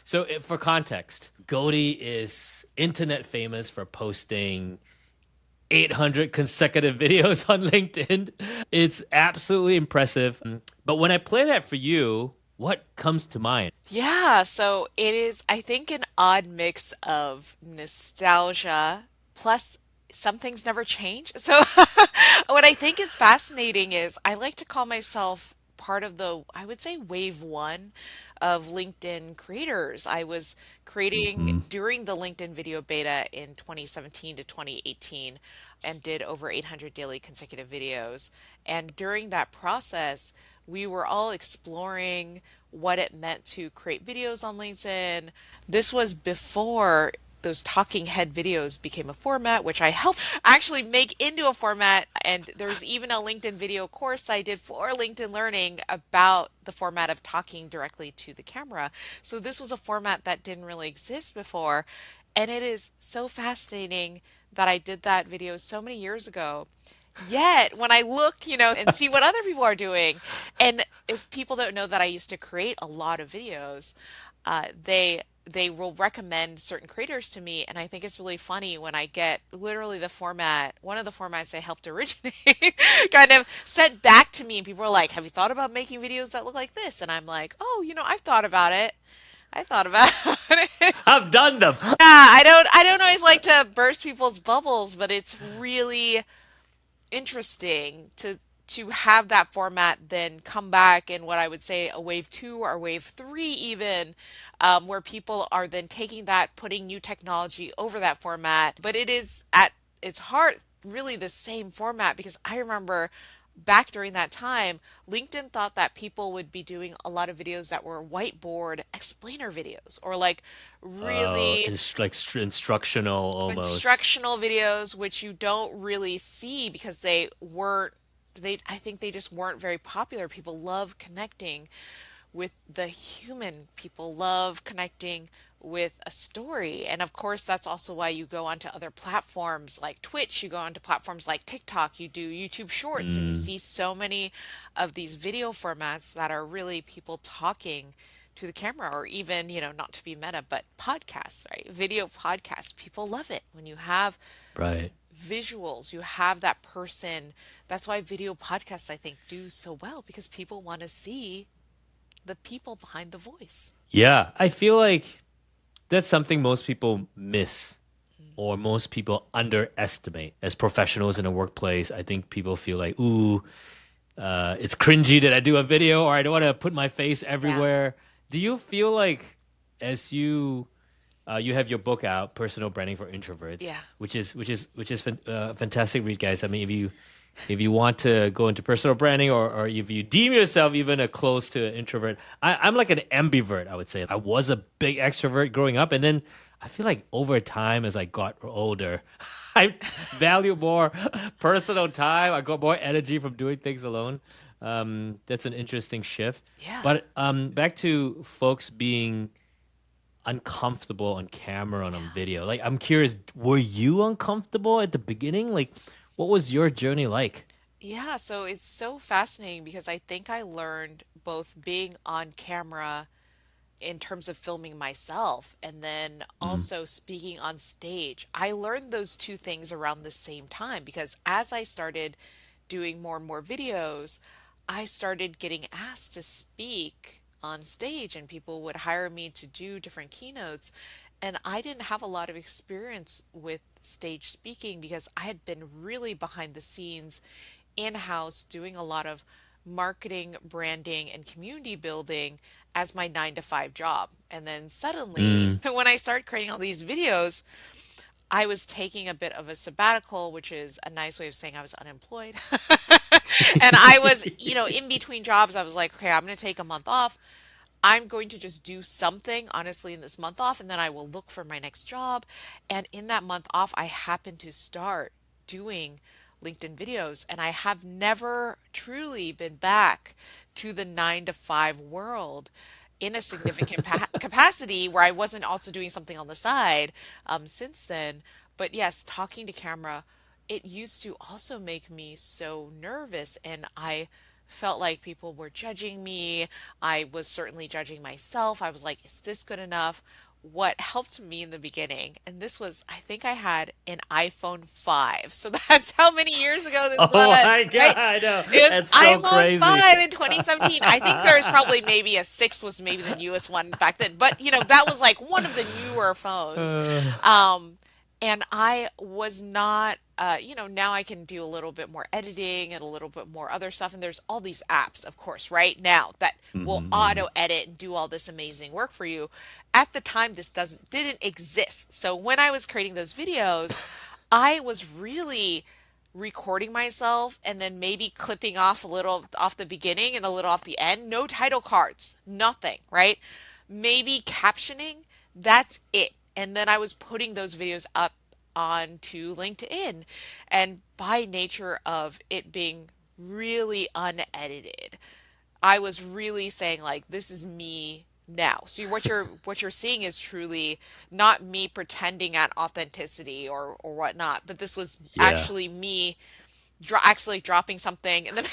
So, for context, Goldie is internet famous for posting 800 consecutive videos on LinkedIn. It's absolutely impressive. But when I play that for you, what comes to mind? Yeah, so it is, I think, an odd mix of nostalgia plus some things never change. So, what I think is fascinating is I like to call myself part of the, I would say, wave one of LinkedIn creators. I was creating Hmm. during the LinkedIn video beta in 2017 to 2018 and did over 800 daily consecutive videos. And during that process, we were all exploring what it meant to create videos on LinkedIn. This was before those talking head videos became a format, which I helped actually make into a format. And there's even a LinkedIn video course that I did for LinkedIn Learning about the format of talking directly to the camera. So this was a format that didn't really exist before. And it is so fascinating that I did that video so many years ago. Yet, when I look, and see what other people are doing, and if people don't know that I used to create a lot of videos, they will recommend certain creators to me, and I think it's really funny when I get literally the format, one of the formats I helped originate, kind of sent back to me, and people are like, "Have you thought about making videos that look like this?" And I'm like, "Oh, I've thought about it. I thought about it." I've done them. Yeah, I don't always like to burst people's bubbles, but it's really interesting to have that format then come back in what I would say a wave two or wave three even, where people are then taking that, putting new technology over that format. But it is at its heart really the same format because I remember back during that time, LinkedIn thought that people would be doing a lot of videos that were whiteboard explainer videos or like really Instructional almost. instructional videos, which you don't really see because I think they just weren't very popular. People love connecting with the human. People love connecting with a story. And of course, that's also why you go onto other platforms like Twitch, you go onto platforms like TikTok, you do YouTube Shorts, and you Mm. see so many of these video formats that are really people talking to the camera, or even, not to be meta, but podcasts, right? Video podcasts. People love it when you have Right. visuals, you have that person. That's why video podcasts, I think, do so well because people want to see the people behind the voice. Yeah, I feel like that's something most people miss or most people underestimate as professionals in a workplace. I think people feel like, ooh, it's cringy that I do a video or I don't want to put my face Yeah. everywhere. Do you feel like as you have your book out, Personal Branding for Introverts, Yeah. which is fantastic read, guys. I mean, if you want to go into personal branding or if you deem yourself even a close to an introvert, I'm like an ambivert, I would say. I was a big extrovert growing up, and then I feel like over time as I got older, I value more personal time. I got more energy from doing things alone. That's an interesting shift. Yeah. But back to folks being uncomfortable on camera and on Yeah. video. Like, I'm curious, were you uncomfortable at the beginning? Like, what was your journey like? Yeah, so it's so fascinating because I think I learned both being on camera in terms of filming myself and then Mm, also speaking on stage. I learned those two things around the same time because as I started doing more and more videos, I started getting asked to speak on stage and people would hire me to do different keynotes. And I didn't have a lot of experience with stage speaking because I had been really behind the scenes in-house doing a lot of marketing, branding, and community building as my 9 to 5 job. And then suddenly, mm. when I started creating all these videos, I was taking a bit of a sabbatical, which is a nice way of saying I was unemployed. And I was, in between jobs, I was like, okay, I'm going to take a month off. I'm going to just do something, honestly, in this month off, and then I will look for my next job. And in that month off, I happened to start doing LinkedIn videos, and I have never truly been back to the 9 to 5 world in a significant capacity where I wasn't also doing something on the side since then. But yes, talking to camera, it used to also make me so nervous, and I felt like people were judging me. I was certainly judging myself. I was like, is this good enough? What helped me in the beginning, and this was, I think I had an iPhone 5. So that's how many years ago this Oh was, my right? God, I know. It was That's so iPhone crazy. 5 in 2017. I think there was probably maybe a 6 was maybe the newest one back then. But, that was like one of the newer phones. Uh, Um, and I was not, now I can do a little bit more editing and a little bit more other stuff. And there's all these apps, of course, right now that will auto mhm. edit and do all this amazing work for you. At the time, this didn't exist. So when I was creating those videos, I was really recording myself and then maybe clipping off a little off the beginning and a little off the end. No title cards, nothing, right? Maybe captioning, that's it. And then I was putting those videos up onto LinkedIn. And by nature of it being really unedited, I was really saying like this is me now. So what you're seeing is truly not me pretending at authenticity or whatnot, but this was Yeah. actually me actually dropping something and then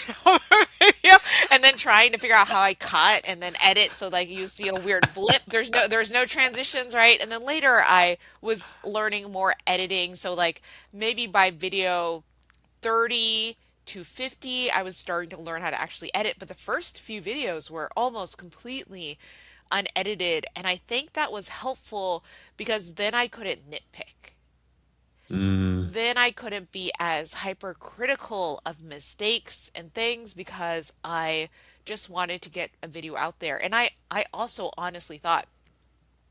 video and then trying to figure out how I cut and then edit so like you see a weird blip. There's no transitions, right? And then later I was learning more editing. So like maybe by video 30 to 50, I was starting to learn how to actually edit. But the first few videos were almost completely unedited. And I think that was helpful because then I couldn't nitpick. Mm, Then I couldn't be as hypercritical of mistakes and things because I just wanted to get a video out there. And I also honestly thought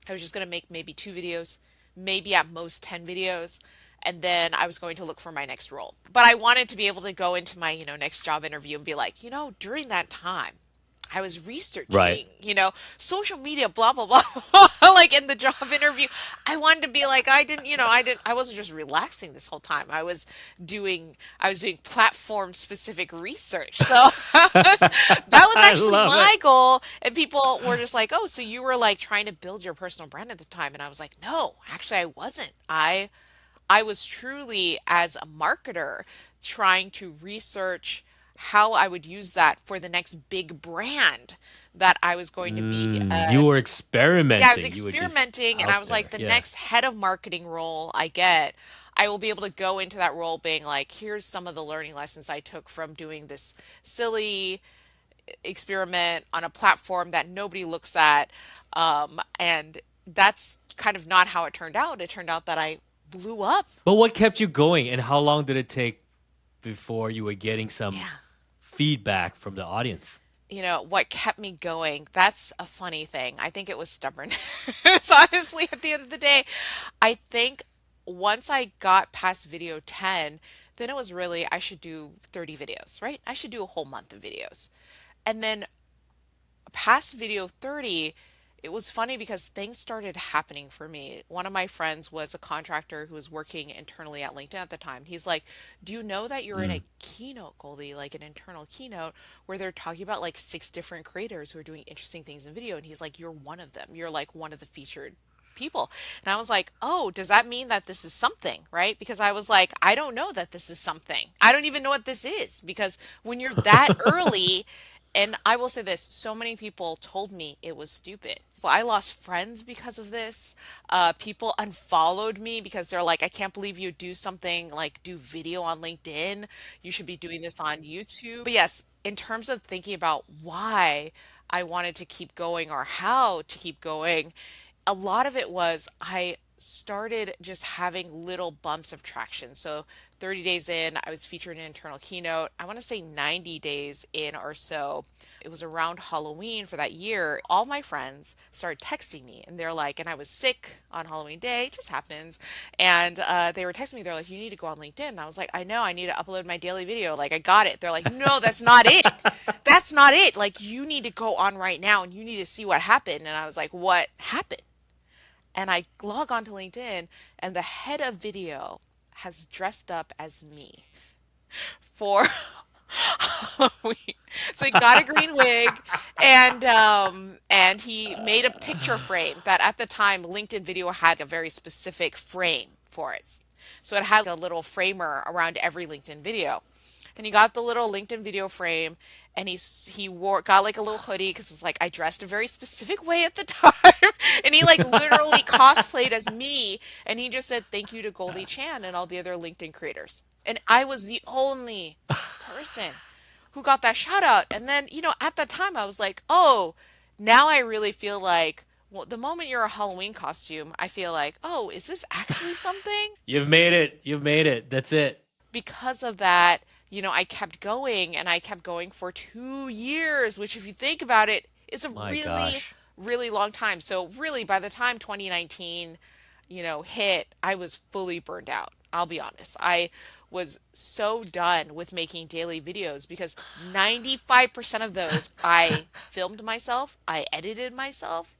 I was just going to make maybe 2 videos, maybe at most 10 videos, and then I was going to look for my next role. But I wanted to be able to go into my, next job interview and be like, during that time, I was right. researching, social media, blah, blah, blah. Like in the job interview, I wanted to be like, I wasn't just relaxing this whole time. I was doing platform specific research. So that was I actually love it. my goal. And people were just like, oh, so you were like trying to build your personal brand at the time. And I was like, no, actually, I wasn't. I was truly, as a marketer, trying to research how I would use that for the next big brand that I was going to be. You were Yeah, I was experimenting. You were just experimenting, and I out was like, there. the Yeah. next head of marketing role I get, I will be able to go into that role being like, here's some of the learning lessons I took from doing this silly experiment on a platform that nobody looks at. And that's kind of not how it turned out. It turned out that I blew up. But what kept you going, and how long did it take before you were getting some Yeah. feedback from the audience? What kept me going, that's a funny thing. I think it was stubbornness. Honestly, at the end of the day, I think once I got past video 10, then it was really, I should do 30 videos, right? I should do a whole month of videos. And then past video 30, it was funny because things started happening for me. One of my friends was a contractor who was working internally at LinkedIn at the time. He's like, do you know that you're in Mm. a keynote, Goldie, like an internal keynote where they're talking about like 6 different creators who are doing interesting things in video? And he's like, you're one of them. You're like one of the featured people. And I was like, oh, does that mean that this is something, right? Because I was like, I don't know that this is something. I don't even know what this is because when you're that early, and I will say this, so many people told me it was stupid. Well, I lost friends because of this. People unfollowed me because they're like, I can't believe you do something like do video on LinkedIn. You should be doing this on YouTube. But yes, in terms of thinking about why I wanted to keep going or how to keep going, a lot of it was I started just having little bumps of traction. So 30 days in, I was featured in an internal keynote. I want to say 90 days in or so. It was around Halloween for that year. All my friends started texting me and they're like, and I was sick on Halloween day, it just happens. And they were texting me, they're like, you need to go on LinkedIn. And I was like, I know, I need to upload my daily video. Like, I got it. They're like, no, that's not it. That's not it. Like, you need to go on right now and you need to see what happened. And I was like, what happened? And I log on to LinkedIn, and the head of video has dressed up as me for Halloween. So he got a green wig, and he made a picture frame that at the time LinkedIn Video had a very specific frame for it. So it had a little framer around every LinkedIn video. and he got the little LinkedIn video frame, and he wore got like a little hoodie because it was like I dressed a very specific way at the time, and he like literally cosplayed as me, and he just said thank you to Goldie Chan and all the other LinkedIn creators, and I was the only person who got that shout out. And then, at that time I was like, oh, now I really feel like, well, the moment you're a Halloween costume, I feel like, oh, is this actually something? You've made it. You've made it. That's it. Because of that, I kept going and I kept going for 2 years, which, if you think about it, is a My really, gosh. really long time. So, really, by the time 2019, hit, I was fully burned out. I'll be honest. I was so done with making daily videos because 95% of those I filmed myself, I edited myself,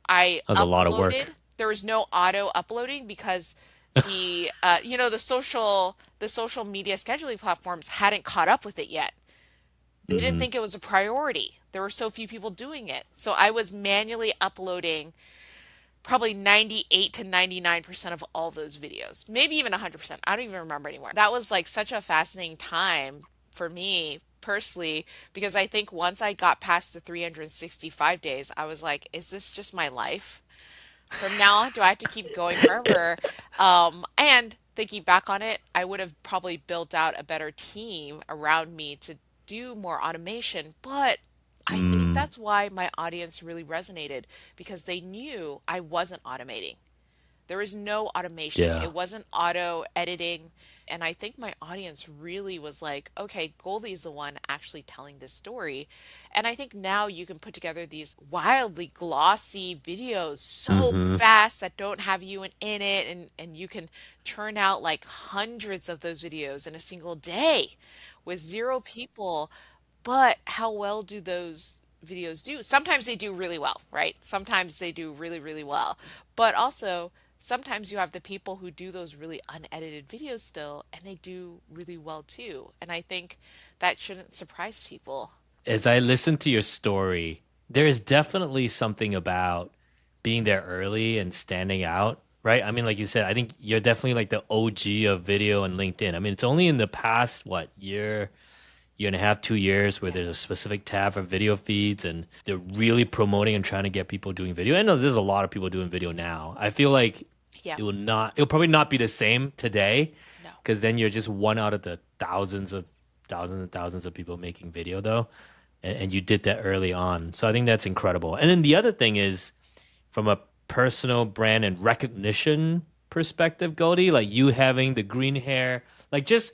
I That was a lot of work. uploaded. There was no auto uploading because the social media scheduling platforms hadn't caught up with it yet. They didn't Hmm. think it was a priority. There were so few people doing it. So I was manually uploading probably 98 to 99% of all those videos. Maybe even 100%. I don't even remember anymore. That was like such a fascinating time for me personally because I think once I got past the 365 days, I was like, is this just my life? From now on, do I have to keep going forever? And thinking back on it, I would have probably built out a better team around me to do more automation. But I think Mm, that's why my audience really resonated because they knew I wasn't automating. There was no automation. yeah. It wasn't auto editing. And I think my audience really was like, okay, Goldie's the one actually telling this story. And I think now you can put together these wildly glossy videos so Hmm. fast that don't have you in it. And you can churn out like hundreds of those videos in a single day with zero people. But how well do those videos do? Sometimes they do really well, right? Sometimes they do really, really well. But also, sometimes you have the people who do those really unedited videos still, and they do really well too. And I think that shouldn't surprise people. As I listen to your story, there is definitely something about being there early and standing out, right? I mean, like you said, I think you're definitely like the OG of video and LinkedIn. I mean, it's only in the past, what, year and a half, 2 years where Yeah. there's a specific tab for video feeds and they're really promoting and trying to get people doing video. I know there's a lot of people doing video now. I feel like Yeah. it'll probably not be the same today No. because then you're just one out of the thousands and thousands of people making video though. And you did that early on. So I think that's incredible. And then the other thing is from a personal brand and recognition perspective, Goldie, like you having the green hair, like just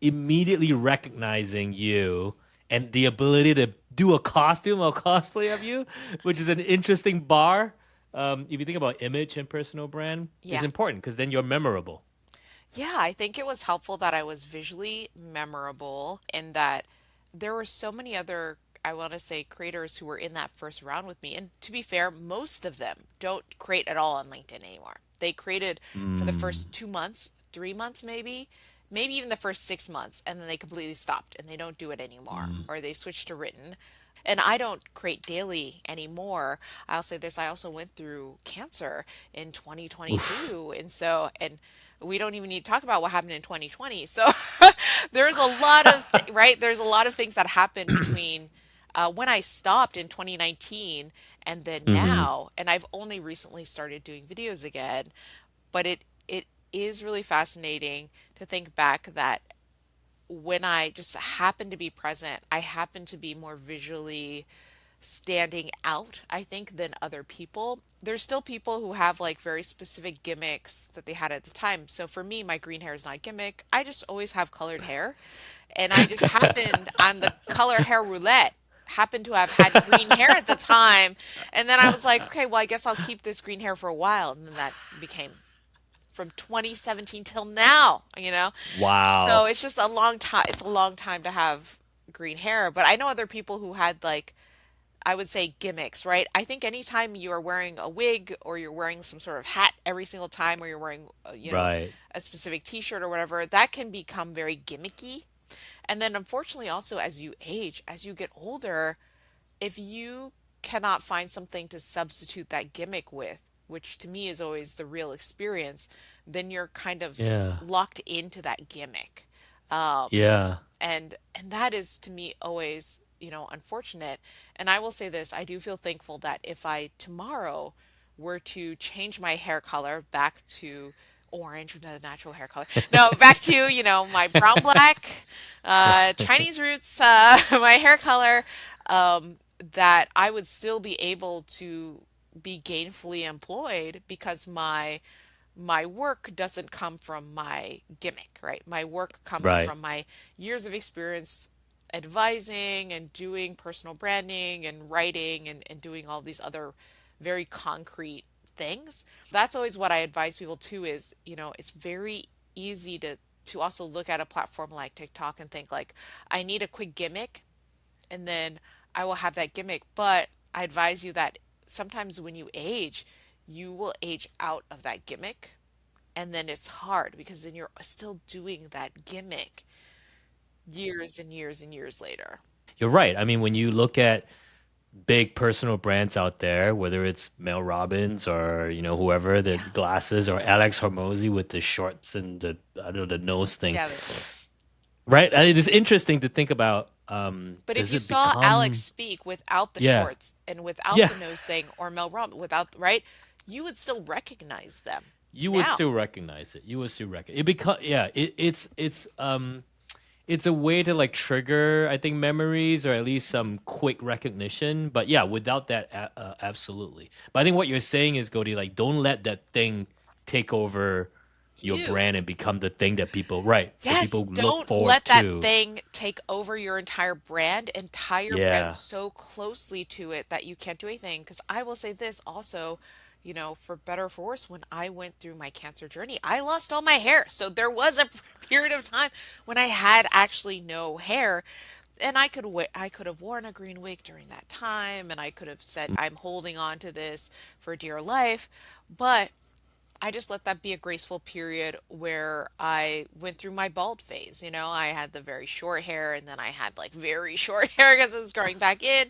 immediately recognizing you and the ability to do a costume or cosplay of you, which is an interesting bar. If you think about image and personal brand, is Yeah. important because then you're memorable. Yeah, I think it was helpful that I was visually memorable and that there were so many other, I want to say, creators who were in that first round with me. And to be fair, most of them don't create at all on LinkedIn anymore. They created for the Mm, first 2 months, 3 months, maybe even the first 6 months, and then they completely stopped and they don't do it anymore, mm. or they switched to written. And I don't create daily anymore. I'll say this, I also went through cancer in Oof. 2022. And we don't even need to talk about what happened in 2020. So there's a lot of, right? There's a lot of things that happened between when I stopped in 2019 and then Hmm. now. And I've only recently started doing videos again. But it is really fascinating to think back that when I just happened to be present, I happened to be more visually standing out, I think, than other people. There's still people who have like very specific gimmicks that they had at the time. So for me, my green hair is not a gimmick. I just always have colored hair. And I just happened on the color hair roulette, happened to have had green hair at the time. And then I was like, okay, well, I guess I'll keep this green hair for a while. And then that became from 2017 till now. So Wow. it's just a long time. It's a long time to have green hair. But I know other people who had like, I would say gimmicks, right? I think anytime you are wearing a wig or you're wearing some sort of hat every single time or you're wearing, Right. a specific t-shirt or whatever, that can become very gimmicky. And then unfortunately also as you age, as you get older, if you cannot find something to substitute that gimmick with, which to me is always the real experience, then you're kind of Yeah. locked into that gimmick. Yeah. And that is to me always, unfortunate. And I will say this, I do feel thankful that if I tomorrow were to change my hair color back to orange, the natural hair color, no, back to, my brown black, Chinese roots, my hair color, that I would still be able to be gainfully employed because my work doesn't come from my gimmick, right? My work comes Right. from my years of experience advising and doing personal branding and writing and doing all these other very concrete things. That's always what I advise people to is, it's very easy to also look at a platform like TikTok and think like, I need a quick gimmick and then I will have that gimmick. But I advise you that sometimes when you age, you will age out of that gimmick and then it's hard because then you're still doing that gimmick years and years and years later. You're right. I mean, when you look at big personal brands out there, whether it's Mel Robbins or whoever, the Yeah. glasses, or Alex Hormozy with the shorts and the I don't know the nose thing, Yeah. right? I mean, it's interesting to think about. But if Does you it saw Alex become? speak without the Yeah, shorts and without yeah. the nose thing or Mel Robbins without, right, you would still recognize them You would now. still recognize it. You would still recognize it. Become yeah. It's a way to like trigger, I think, memories or at least some quick recognition. But yeah, without that, absolutely. But I think what you're saying is, Goldie, like, don't let that thing take over your You. brand and become the thing that people, right, that Yes, people look don't forward let that to. thing take over your entire brand and tie your brand Yeah. so closely to it that you can't do anything. Because I will say this also, for better or for worse, when I went through my cancer journey, I lost all my hair. So there was a period of time when I had actually no hair. And I could have worn a green wig during that time, and I could have said I'm holding on to this for dear life, but I just let that be a graceful period where I went through my bald phase. I had the very short hair and then I had like very short hair because it was growing back in.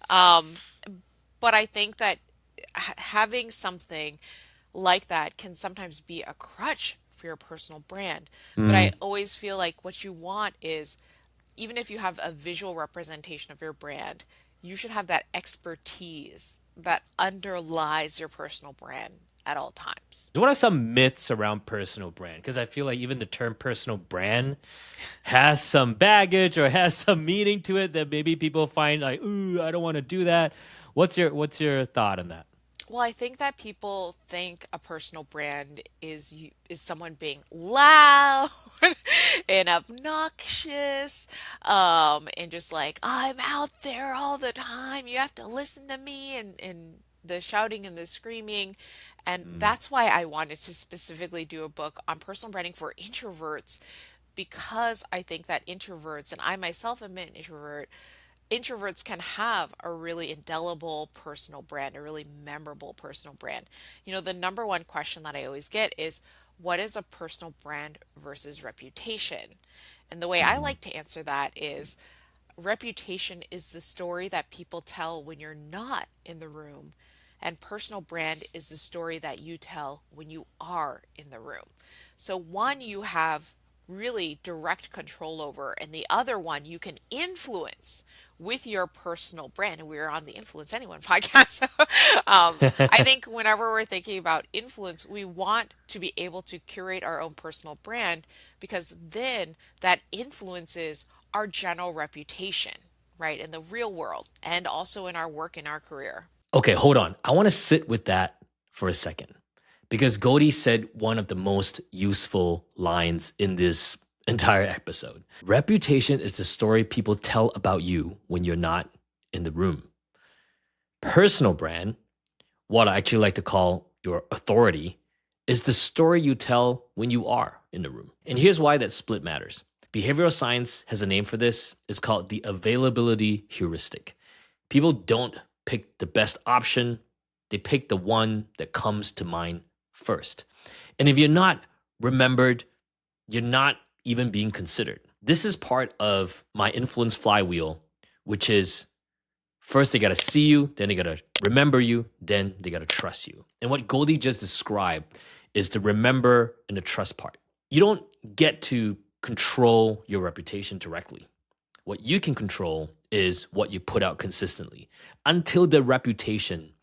Um, but I think that having something like that can sometimes be a crutch for your personal brand. But I Mm. always feel like what you want is, even if you have a visual representation of your brand, you should have that expertise that underlies your personal brand at all times. What are some myths around personal brand? Because I feel like even the term personal brand has some baggage or has some meaning to it that maybe people find like, ooh, I don't want to do that. What's your thought on that? Well, I think that people think a personal brand is someone being loud and obnoxious, and just like I'm out there all the time. You have to listen to me and the shouting and the screaming. And Mm. that's why I wanted to specifically do a book on personal branding for introverts because I think that introverts, and I myself am an introvert, introverts can have a really indelible personal brand, a really memorable personal brand. The number one question that I always get is, what is a personal brand versus reputation? And the way I Mm. like to answer that is, reputation is the story that people tell when you're not in the room, and personal brand is the story that you tell when you are in the room. So one you have really direct control over, and the other one you can influence with your personal brand. And we're on the Influence Anyone podcast. So, I think whenever we're thinking about influence, we want to be able to curate our own personal brand because then that influences our general reputation, right, in the real world and also in our work in our career. Okay, hold on. I want to sit with that for a second because Goldie said one of the most useful lines in this entire episode. Reputation is the story people tell about you when you're not in the room. Personal brand, what I actually like to call your authority, is the story you tell when you are in the room. And here's why that split matters. Behavioral science has a name for this. It's called the availability heuristic. People don't pick the best option, they pick the one that comes to mind first. And if you're not remembered, you're not even being considered. This is part of my influence flywheel, which is first they got to see you, then they got to remember you, then they got to trust you. And what Goldie just described is the remember and the trust part. You don't get to control your reputation directly. What you can control is what you put out consistently until the reputation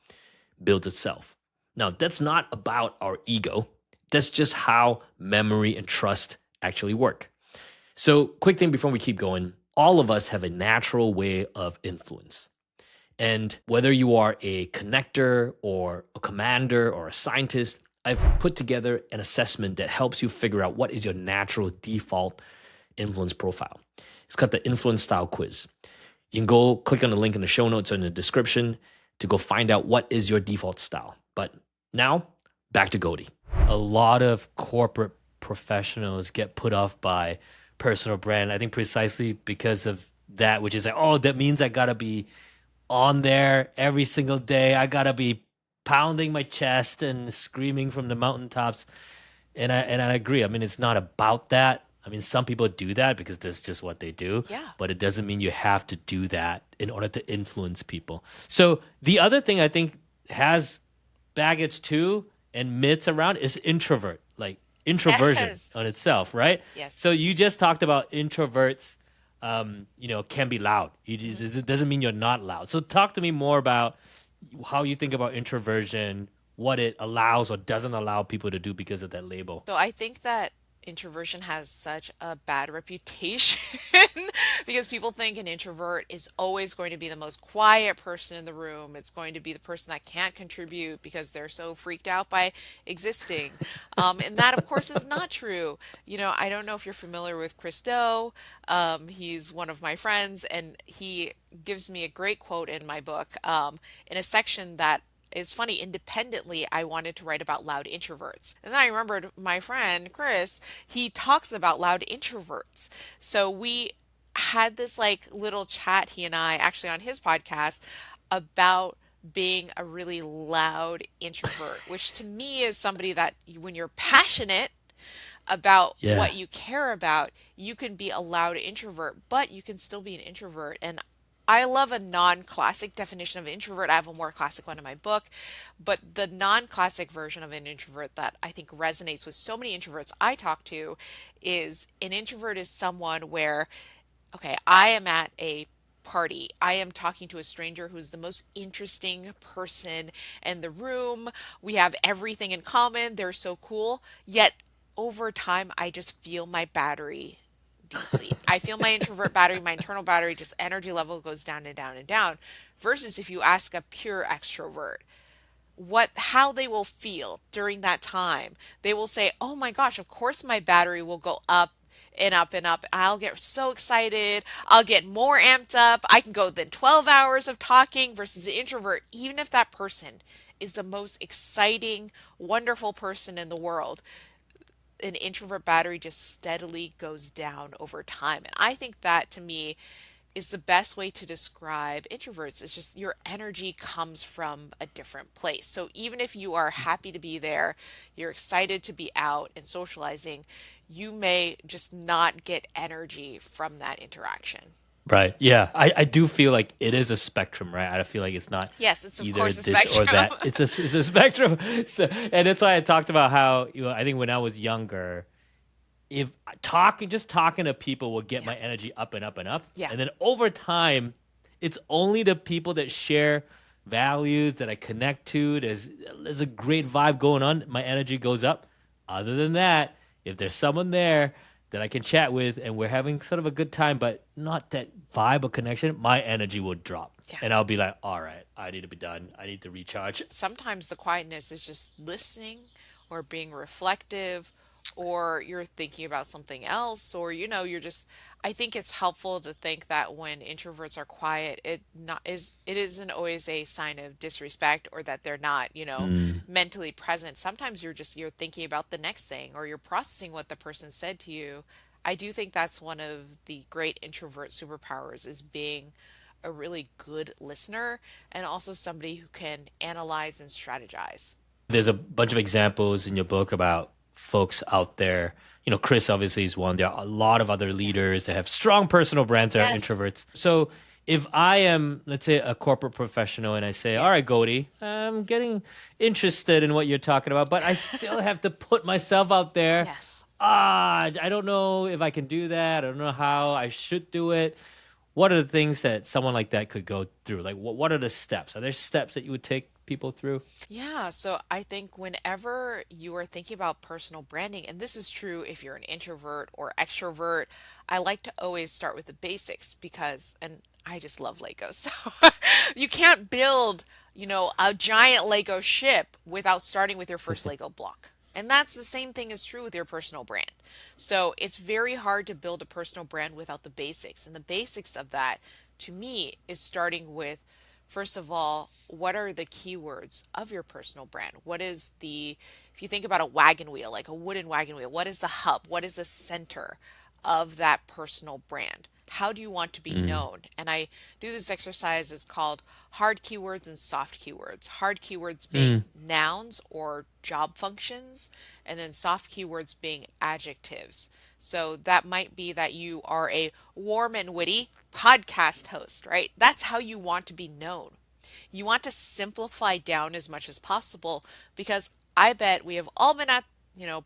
builds itself. Now, that's not about our ego. That's just how memory and trust actually work. So, quick thing before we keep going, all of us have a natural way of influence. And whether you are a connector or a commander or a scientist, I've put together an assessment that helps you figure out what is your natural default influence profile. It's got the influence style quiz. You can go click on the link in the show notes or in the description to go find out what is your default style. But now, back to Goldie. A lot of corporate professionals get put off by personal brand. I think precisely because of that, which is like, oh, that means I gotta be on there every single day. I gotta be pounding my chest and screaming from the mountaintops. And I agree. I mean, it's not about that. I mean, some people do that because that's just what they do. Yeah. But it doesn't mean you have to do that in order to influence people. So the other thing I think has baggage too and myths around is introvert, like introversion Yes. on itself, right? Yes. So you just talked about introverts, can be loud. It doesn't mean you're not loud. So talk to me more about how you think about introversion, what it allows or doesn't allow people to do because of that label. So I think that introversion has such a bad reputation because people think an introvert is always going to be the most quiet person in the room. It's going to be the person that can't contribute because they're so freaked out by existing. And that, of course, is not true. I don't know if you're familiar with Chris Do. He's one of my friends, and he gives me a great quote in my book in a section that is funny. Independently, I wanted to write about loud introverts. And then I remembered my friend Chris, he talks about loud introverts. So we had this like little chat, he and I, actually on his podcast, about being a really loud introvert, which to me is somebody that when you're passionate about Yeah. what you care about, you can be a loud introvert, but you can still be an introvert. And I love a non-classic definition of introvert. I have a more classic one in my book, but the non-classic version of an introvert that I think resonates with so many introverts I talk to is an introvert is someone where, okay, I am at a party. I am talking to a stranger who's the most interesting person in the room. We have everything in common. They're so cool. Yet over time, I just feel my battery deeply. I feel my introvert battery, my internal battery, just energy level goes down and down and down. Versus if you ask a pure extrovert, how they will feel during that time. They will say, "Oh my gosh, of course my battery will go up and up and up. I'll get so excited. I'll get more amped up. I can go then 12 hours of talking." Versus the introvert, even if that person is the most exciting, wonderful person in the world, an introvert battery just steadily goes down over time. And I think that to me is the best way to describe introverts. It's just your energy comes from a different place. So even if you are happy to be there, you're excited to be out and socializing, you may just not get energy from that interaction. Right. Yeah. I do feel like it is a spectrum, right? I feel like it's not Yes, it's of either course a this or spectrum. that. It's a spectrum. So, and that's why I talked about how, I think when I was younger, if talking to people will get Yeah. my energy up and up and up. Yeah. And then over time, it's only the people that share values that I connect to. There's a great vibe going on. My energy goes up. Other than that, if there's someone there that I can chat with and we're having sort of a good time, but not that vibe or connection, my energy will drop. Yeah. And I'll be like, all right, I need to be done. I need to recharge. Sometimes the quietness is just listening or being reflective, or you're thinking about something else, or you're just, I think it's helpful to think that when introverts are quiet, it isn't always a sign of disrespect or that they're not, Mm. mentally present. Sometimes you're thinking about the next thing, or you're processing what the person said to you. I do think that's one of the great introvert superpowers, is being a really good listener and also somebody who can analyze and strategize. There's a bunch of examples in your book about folks out there. Chris obviously is one. There are a lot of other Yeah. leaders that have strong personal brands that are Yes. introverts. So if I am, let's say, a corporate professional and I say, all Yes. right, Goldie, I'm getting interested in what you're talking about, but I still have to put myself out there. Yes. I don't know if I can do that. I don't know how I should do it. What are the things that someone like that could go through? Like, what are the steps? Are there steps that you would take people through? Yeah, so I think whenever you are thinking about personal branding, and this is true if you're an introvert or extrovert, I like to always start with the basics because, and I just love Legos. So you can't build, a giant Lego ship without starting with your first Lego block. And that's the same thing is true with your personal brand. So it's very hard to build a personal brand without the basics. And the basics of that, to me, is starting with first of all, what are the keywords of your personal brand? If you think about a wagon wheel, like a wooden wagon wheel, what is the hub? What is the center of that personal brand? How do you want to be Mm, known? And I do this exercise, it's called hard keywords and soft keywords. Hard keywords being mm, nouns or job functions, and then soft keywords being adjectives. So that might be that you are a warm and witty podcast host, right? That's how you want to be known. You want to simplify down as much as possible because I bet we have all been at,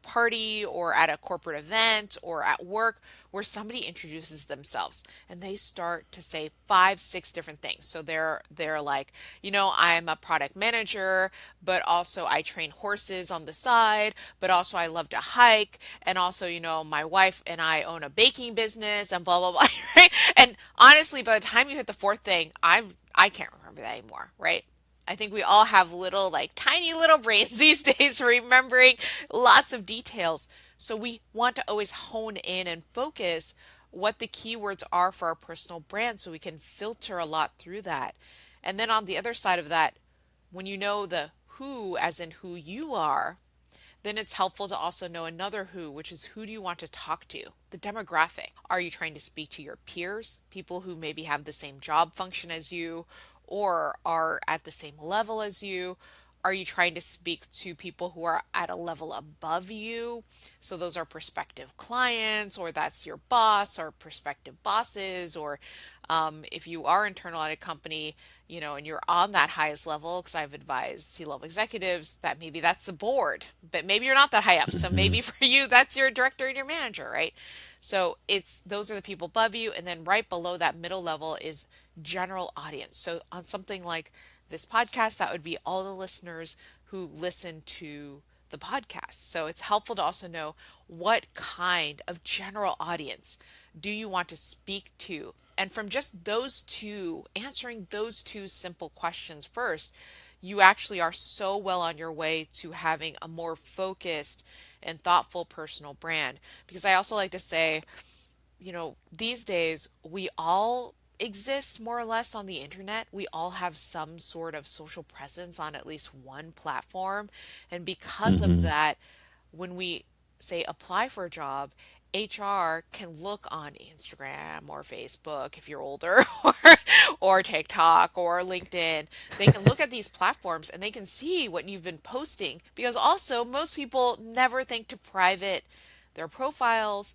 party or at a corporate event or at work where somebody introduces themselves and they start to say five, six different things. So they're like, I'm a product manager, but also I train horses on the side, but also I love to hike, and also, my wife and I own a baking business and blah blah blah, right? And honestly, by the time you hit the fourth thing, I can't remember that anymore, right? I think we all have little, like tiny little brains these days, remembering lots of details. So we want to always hone in and focus what the keywords are for our personal brand so we can filter a lot through that. And then on the other side of that, when you know the who, as in who you are, then it's helpful to also know another who, which is who do you want to talk to? The demographic. Are you trying to speak to your peers, people who maybe have the same job function as you or are at the same level as you? Are you trying to speak to people who are at a level above you? So those are prospective clients, or that's your boss, or prospective bosses, or if you are internal at a company, and you're on that highest level, because I've advised C-level executives that maybe that's the board, but maybe you're not that high up. So mm-hmm, maybe for you, that's your director and your manager, right? So it's those are the people above you, and then right below that middle level is general audience. So on something like this podcast, that would be all the listeners who listen to the podcast. So it's helpful to also know what kind of general audience do you want to speak to? And from just those two, answering those two simple questions first, you actually are so well on your way to having a more focused and thoughtful personal brand. Because I also like to say, these days we all exist more or less on the internet. We all have some sort of social presence on at least one platform. And because of mm-hmm. that, when we say apply for a job, HR can look on Instagram or Facebook if you're older or TikTok or LinkedIn. They can look at these platforms and they can see what you've been posting because also most people never think to private their profiles,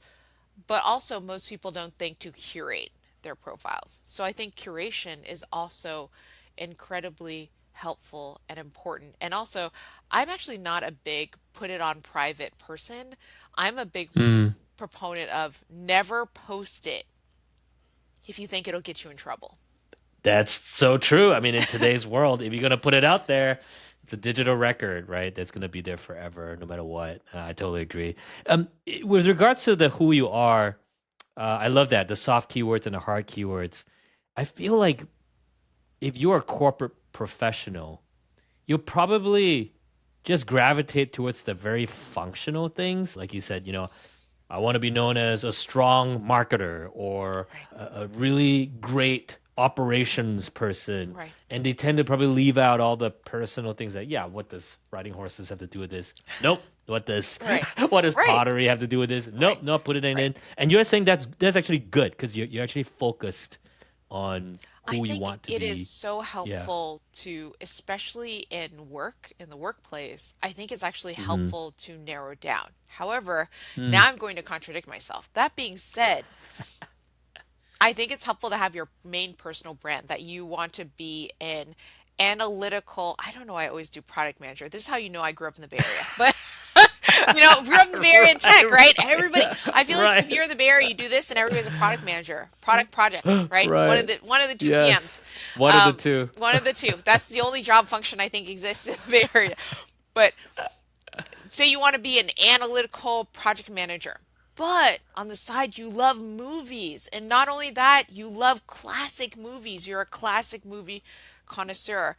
but also most people don't think to curate their profiles. So I think curation is also incredibly helpful and important. And also, I'm actually not a big put it on private person. I'm a big Mm. proponent of never post it if you think it'll get you in trouble. That's so true. I mean, in today's world, if you're gonna put it out there, it's a digital record, right? That's gonna be there forever, no matter what. I totally agree. With regards to the who you are, I love that the soft keywords and the hard keywords. I feel like if you're a corporate professional, you'll probably just gravitate towards the very functional things. Like you said, I want to be known as a strong marketer or Right. a really great operations person. Right. And they tend to probably leave out all the personal things that, yeah, what does riding horses have to do with this? Nope. What does Right. what does Right. pottery have to do with this? Nope, Right. not put it Right. in. And you're saying that's actually good because you're actually focused on I who you think want to it is be. so Yeah. helpful to, especially in work, in the workplace, I think it's actually Mm-hmm. helpful to narrow down. However, Mm, now I'm going to contradict myself. That being said, I think it's helpful to have your main personal brand that you want to be an analytical. I don't know. I always do product manager. This is how you know I grew up in the Bay Area. But grew up in the Bay Area in Right, tech, right? Everybody. right, I feel like if right, you're in the Bay Area, you do this, and everybody's a product manager, product project, right? right. One of the two PMs. Yes, one of the two. One of the two. That's the only job function I think exists in the Bay Area. But say you want to be an analytical project manager, but on the side you love movies, and not only that, you love classic movies. You're a classic movie connoisseur.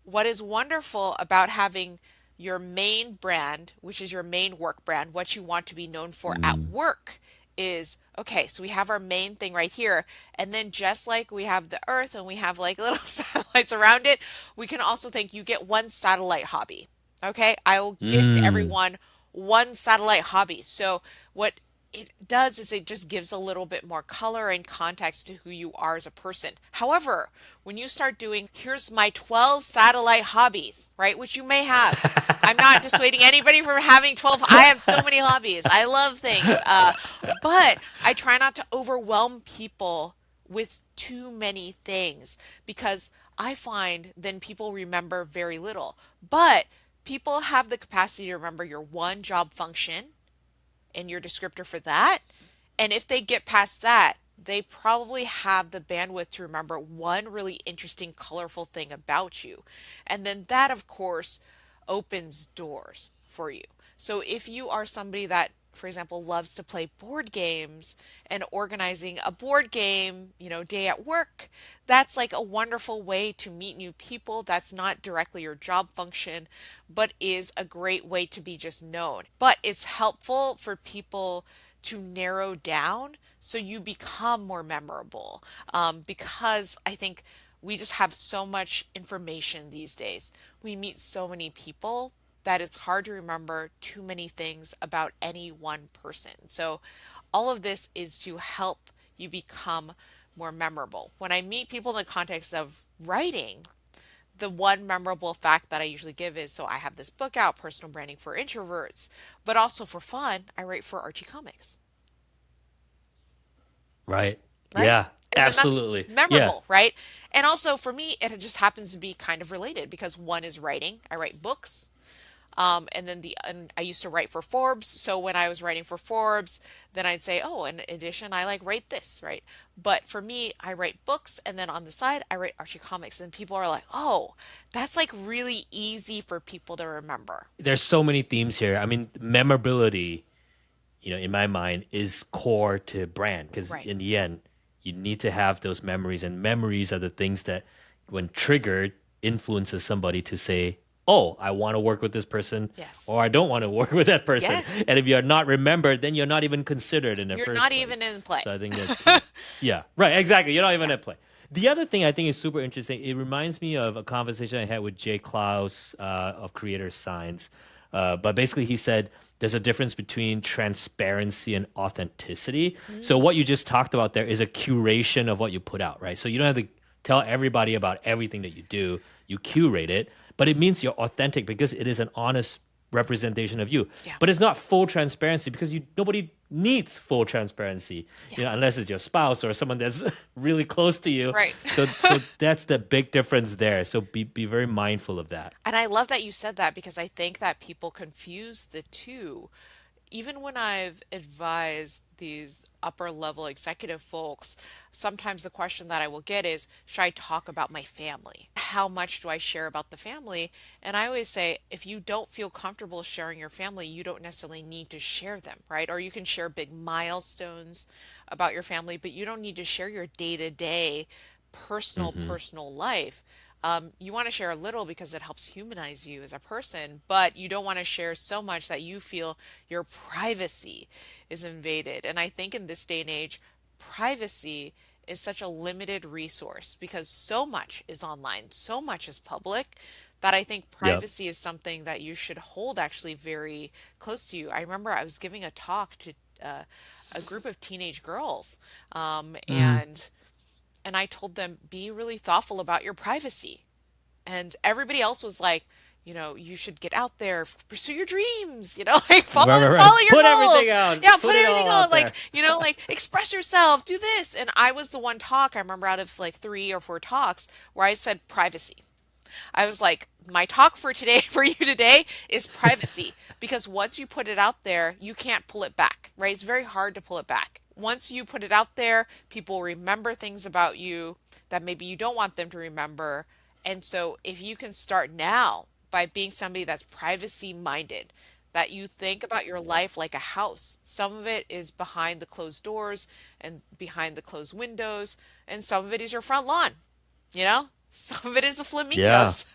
What is wonderful about having your main brand, which is your main work brand, what you want to be known for at Mm. work, is okay, so we have our main thing right here. And then just like we have the earth and we have like little satellites around it, we can also think you get one satellite hobby. Okay, I will gift Mm. everyone one satellite hobby. So what it does is it just gives a little bit more color and context to who you are as a person. However, when you start doing, here's my 12 satellite hobbies, right? Which you may have. I'm not dissuading anybody from having 12. I have so many hobbies. I love things. But I try not to overwhelm people with too many things because I find then people remember very little. But people have the capacity to remember your one job function and your descriptor for that. And if they get past that, they probably have the bandwidth to remember one really interesting, colorful thing about you. And then that, of course, opens doors for you. So if you are somebody that, for example, loves to play board games and organizing a board game, day at work, that's like a wonderful way to meet new people. That's not directly your job function, but is a great way to be just known. But it's helpful for people to narrow down so you become more memorable. Because I think we just have so much information these days. We meet so many people that it's hard to remember too many things about any one person. So, all of this is to help you become more memorable. When I meet people in the context of writing, the one memorable fact that I usually give is so I have this book out, Personal Branding for Introverts, but also for fun, I write for Archie Comics, Right. right? Yeah, And then that's absolutely. Yeah. memorable, right? And also for me, it just happens to be kind of related because one is writing. I write books. And I used to write for Forbes. So when I was writing for Forbes, then I'd say, oh, in addition, I like write this, right? But for me, I write books, and then on the side, I write Archie comics. And people are like, oh, that's like really easy for people to remember. There's so many themes here. I mean, memorability, in my mind, is core to brand because Right. in the end, you need to have those memories, and memories are the things that, when triggered, influences somebody to say, "Oh, I want to work with this person," Yes. or "I don't want to work with that person." Yes. And if you're not remembered, then you're not even considered in the You're first not even place. in play. So I think that's key. Yeah, right. Exactly. You're not even Yeah. at play. The other thing I think is super interesting. It reminds me of a conversation I had with Jay Klaus of Creator Science. But basically, he said there's a difference between transparency and authenticity. So what you just talked about there is a curation of what you put out, right? So you don't have to tell everybody about everything that you do. You curate it, but it means you're authentic because it is an honest representation of you. Yeah. But it's not full transparency because nobody needs full transparency, Yeah. unless it's your spouse or someone that's really close to you. Right. So that's the big difference there. So be very mindful of that. And I love that you said that because I think that people confuse the two. Even when I've advised these upper level executive folks, sometimes the question that I will get is, should I talk about my family? How much do I share about the family? And I always say, if you don't feel comfortable sharing your family, you don't necessarily need to share them, right? Or you can share big milestones about your family, but you don't need to share your day to day Hmm. personal life. You want to share a little because it helps humanize you as a person, but you don't want to share so much that you feel your privacy is invaded. And I think in this day and age, privacy is such a limited resource because so much is online, so much is public that I think Yep. privacy is something that you should hold actually very close to you. I remember I was giving a talk to a group of teenage girls, um, Mm. and and I told them, be really thoughtful about your privacy. And everybody else was like, you should get out there, pursue your dreams, like follow Right, right, follow right. your Put goals. everything out. Yeah, Put put it everything all on, out like, there. like express yourself, do this. And I was the one talk I remember out of like 3 or 4 talks where I said privacy. I was like, my talk for today, for you today, is privacy. Because once you put it out there, you can't pull it back, right? It's very hard to pull it back. Once you put it out there, people remember things about you that maybe you don't want them to remember. And so if you can start now by being somebody that's privacy minded, that you think about your life like a house. Some of it is behind the closed doors and behind the closed windows, and some of it is your front lawn. Some of it is the Yeah. flamingos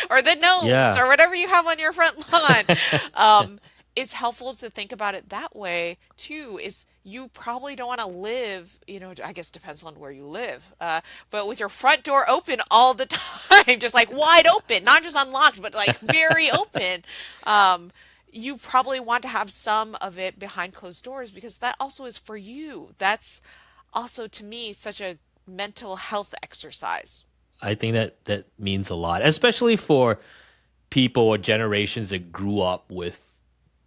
or the gnomes Yeah. or whatever you have on your front lawn. Um, it's helpful to think about it that way too. Is you probably don't want to live, I guess depends on where you live, but with your front door open all the time, just like wide open, not just unlocked, but like very open. Um, you probably want to have some of it behind closed doors because that also is for you. That's also to me such a mental health exercise. I think that means a lot, especially for people or generations that grew up with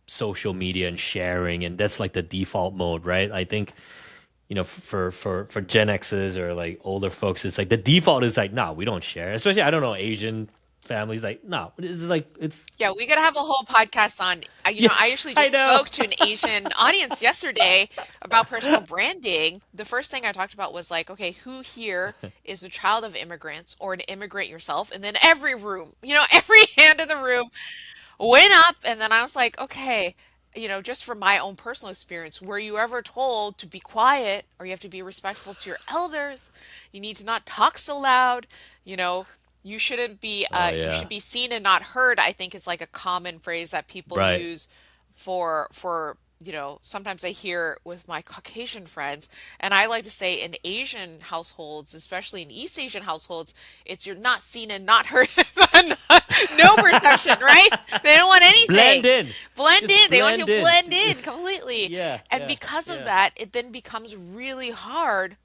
social media and sharing, and that's like the default mode, right? I think for Gen X's or like older folks, it's like the default is like, no, we don't share. Especially I don't know Asian families, like no, it's like it's Yeah, we gotta have a whole podcast on. yeah, I actually I just know. spoke to an Asian audience yesterday about personal branding. The first thing I talked about was like, okay, who here is a child of immigrants or an immigrant yourself? And then every room, every hand in the room went up. And then I was like, okay, just from my own personal experience, were you ever told to be quiet or you have to be respectful to your elders? You need to not talk so loud, you know, you shouldn't be, Oh you yeah, should be seen and not heard, I think is like a common phrase that people right. use sometimes I hear with my Caucasian friends, and I like to say in Asian households, especially in East Asian households, it's you're not seen and not heard. No perception, right? They don't want anything. Blend in, Blend just in. They want you blend to in. blend in completely. Yeah, And yeah, because of yeah. that, it then becomes really hard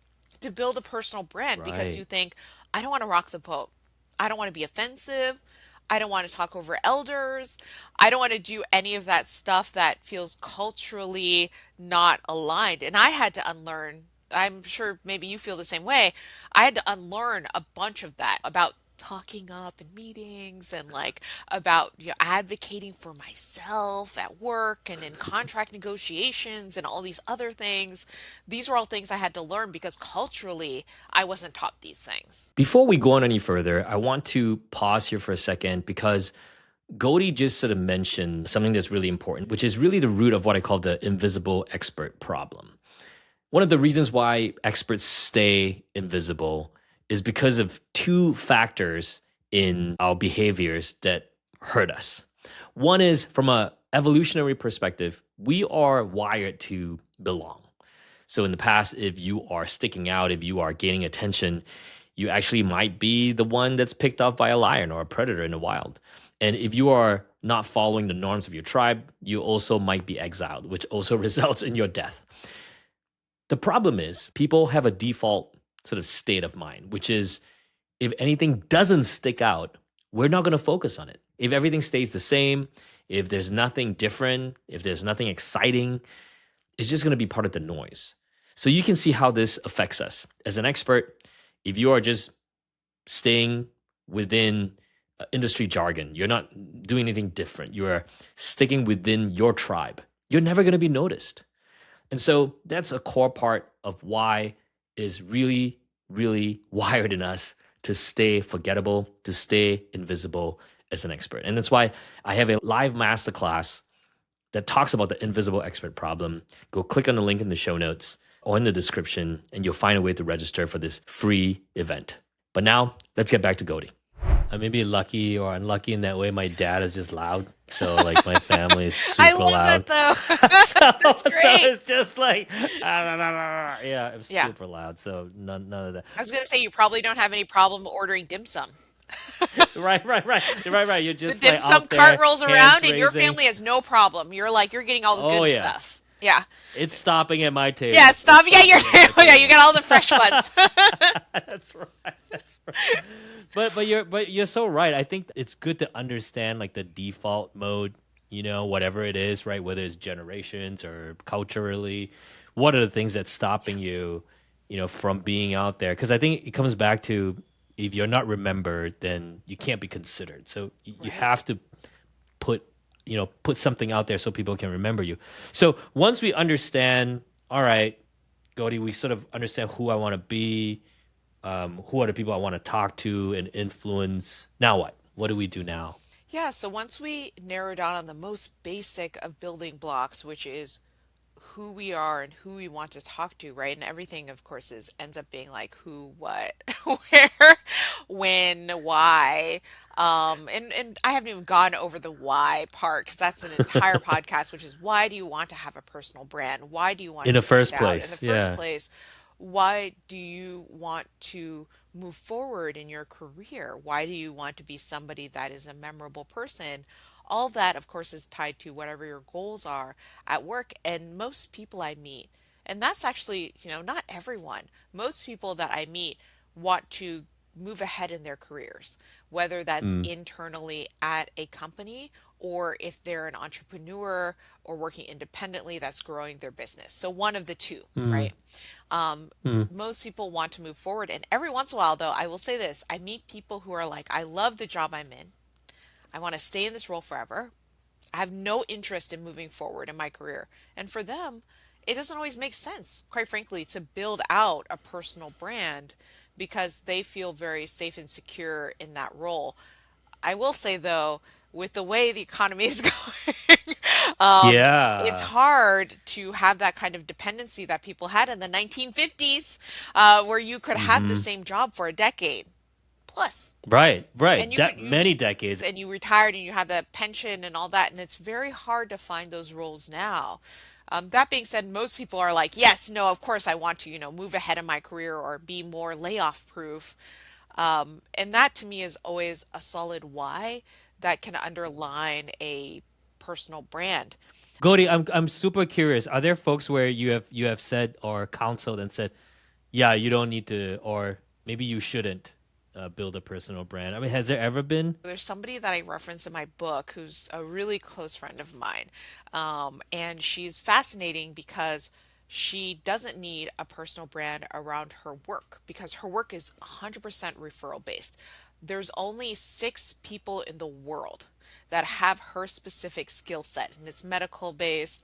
to build a personal brand because you Right. think, I don't want to rock the boat. I don't want to be offensive. I don't want to talk over elders. I don't want to do any of that stuff that feels culturally not aligned. And I had to unlearn, I'm sure maybe you feel the same way. I had to unlearn a bunch of that about talking up in meetings and like about advocating for myself at work and in contract negotiations and all these other things. These were all things I had to learn because culturally I wasn't taught these things. Before we go on any further, I want to pause here for a second because Goldie just sort of mentioned something that's really important, which is really the root of what I call the invisible expert problem. One of the reasons why experts stay invisible is because of two factors in our behaviors that hurt us. One is from a evolutionary perspective, we are wired to belong. So in the past, if you are sticking out, if you are gaining attention, you actually might be the one that's picked off by a lion or a predator in the wild. And if you are not following the norms of your tribe, you also might be exiled, which also results in your death. The problem is people have a default sort of state of mind, which is if anything doesn't stick out, we're not going to focus on it. If everything stays the same, if there's nothing different, if there's nothing exciting, it's just going to be part of the noise. So you can see how this affects us. As an expert, if you are just staying within industry jargon, you're not doing anything different, you are sticking within your tribe, you're never going to be noticed. And so that's a core part of why it is really, really wired in us to stay forgettable, to stay invisible as an expert. And that's why I have a live masterclass that talks about the invisible expert problem. Go click on the link in the show notes or in the description, and you'll find a way to register for this free event. But now, let's get back to Goldie. I may be lucky or unlucky in that way. My dad is just loud. So, like, my family is I super love that loud. though. That's So great. it's just like, yeah, it's Yeah. super loud. So, none of that. I was going to say you probably don't have any problem ordering dim sum. Right. You're The just dim like sum out cart there, rolls hands around and your raising. family has no problem. You're like, you're getting all the Oh, good yeah. stuff. Yeah. It's stopping at my Yeah, table. It's stop. Yeah, you're stopping at my yeah, you table. got all the fresh ones. That's right. That's right. But you're so right. I think it's good to understand like the default mode, whatever it is, right? Whether it's generations or culturally, what are the things that's stopping you, from being out there? Because I think it comes back to if you're not remembered, then you can't be considered. So you Right. have to put put something out there so people can remember you. So once we understand, all right, Goldie, we sort of understand who I want to be, who are the people I want to talk to and influence. Now what? What do we do now? Yeah, so once we narrow down on the most basic of building blocks, which is who we are and who we want to talk to, right? And everything, of course, is ends up being like who, what, where, when, why. And I haven't even gone over the why part because that's an entire podcast, which is why do you want to have a personal brand? Why do you want In to the stand first out in the place, first yeah. place? Why do you want to move forward in your career? Why do you want to be somebody that is a memorable person? All of that, of course, is tied to whatever your goals are at work. And most people I meet, and that's actually, not everyone, most people that I meet want to move ahead in their careers, whether that's Mm, internally at a company or if they're an entrepreneur or working independently that's growing their business. So one of the two, mm, right? Um, mm. Most people want to move forward. And every once in a while, though, I will say this, I meet people who are like, I love the job I'm in. I want to stay in this role forever. I have no interest in moving forward in my career. And for them, it doesn't always make sense, quite frankly, to build out a personal brand because they feel very safe and secure in that role. I will say though, with the way the economy is going, it's Yeah. hard to have that kind of dependency that people had in the 1950s, where you could have the Hmm. same job for a decade plus, Right, and right. you could That use many decades. and you retired and you had the pension and all that, and it's very hard to find those roles now. That being said, most people are like, yes, no, of course I want to, move ahead in my career or be more layoff proof. And that to me is always a solid why that can underline a personal brand. Goldie, I'm super curious. Are there folks where you have said or counseled and said, yeah, you don't need to, or maybe you shouldn't build a personal brand? I mean, has there ever been? There's somebody that I reference in my book who's a really close friend of mine. And she's fascinating because she doesn't need a personal brand around her work because her work is 100% referral based. There's only 6 people in the world that have her specific skill set, and it's medical based.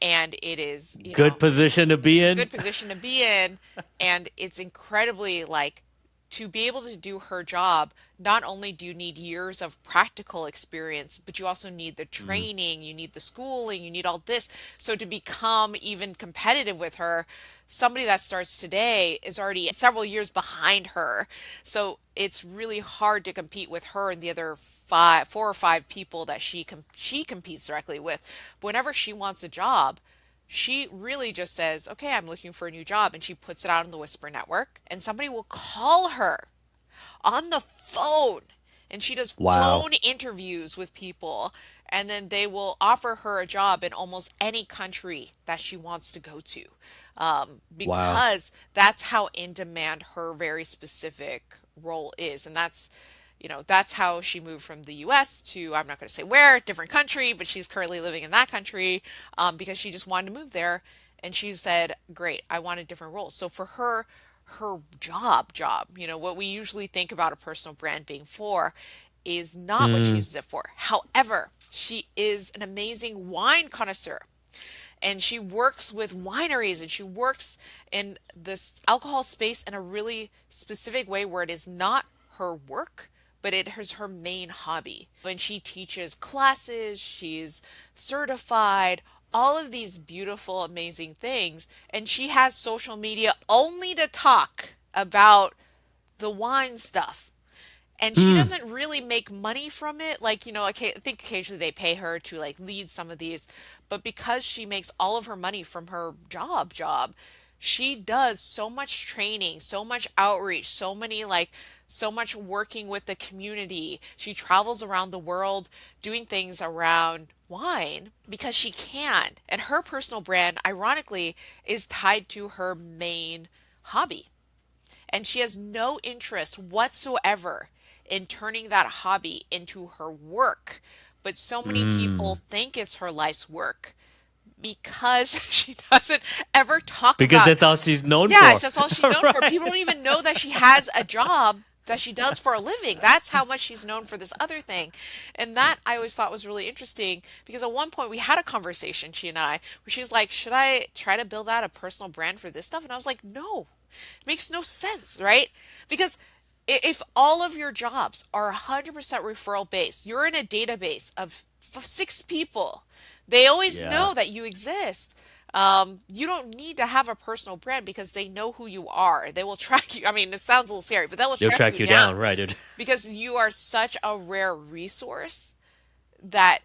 And it is, Good position to be in. good position to be in, and it's incredibly like to be able to do her job, not only do you need years of practical experience, but you also need the Mm, training, you need the schooling, you need all this. So to become even competitive with her, somebody that starts today is already several years behind her. So it's really hard to compete with her and the other 4 or 5 people that she competes directly with. But whenever she wants a job, she really just says, okay, I'm looking for a new job. And she puts it out on the Whisper Network, and somebody will call her on the phone. And she does wow. phone interviews with people. And then they will offer her a job in almost any country that she wants to go to. Wow. Because that's how in demand her very specific role is. And that's how she moved from the US to, I'm not going to say where, different country, but she's currently living in that country because she just wanted to move there. And she said, great, I want a different role. So for her, her job, what we usually think about a personal brand being for is not what she Mm, uses it for. However, she is an amazing wine connoisseur and she works with wineries and she works in this alcohol space in a really specific way where it is not her work, but it is her main hobby. And she teaches classes, she's certified, all of these beautiful, amazing things. And she has social media only to talk about the wine stuff, and she mm, doesn't really make money from it. Like, I think occasionally they pay her to like lead some of these, but because she makes all of her money from her job, she does so much training, so much outreach, so many like so much working with the community. She travels around the world doing things around wine because she can. And her personal brand, ironically, is tied to her main hobby. And she has no interest whatsoever in turning that hobby into her work. But so many people Mm. think it's her life's work because she doesn't ever talk Because about, that's all she's known yeah, for. that's all she's known for. People Right. don't even know that she has a job that she does for a living. That's how much she's known for this other thing. And that I always thought was really interesting because at one point we had a conversation, she and I, where she's like, should I try to build out a personal brand for this stuff? And I was like, no, it makes no sense, right? Because if all of your jobs are 100% referral based, you're in a database of six people, they always Yeah. know that you exist. You don't need to have a personal brand because they know who you are. They will track you. I mean, it sounds a little scary, but they will They'll track track you you down down, right, dude? because you are such a rare resource that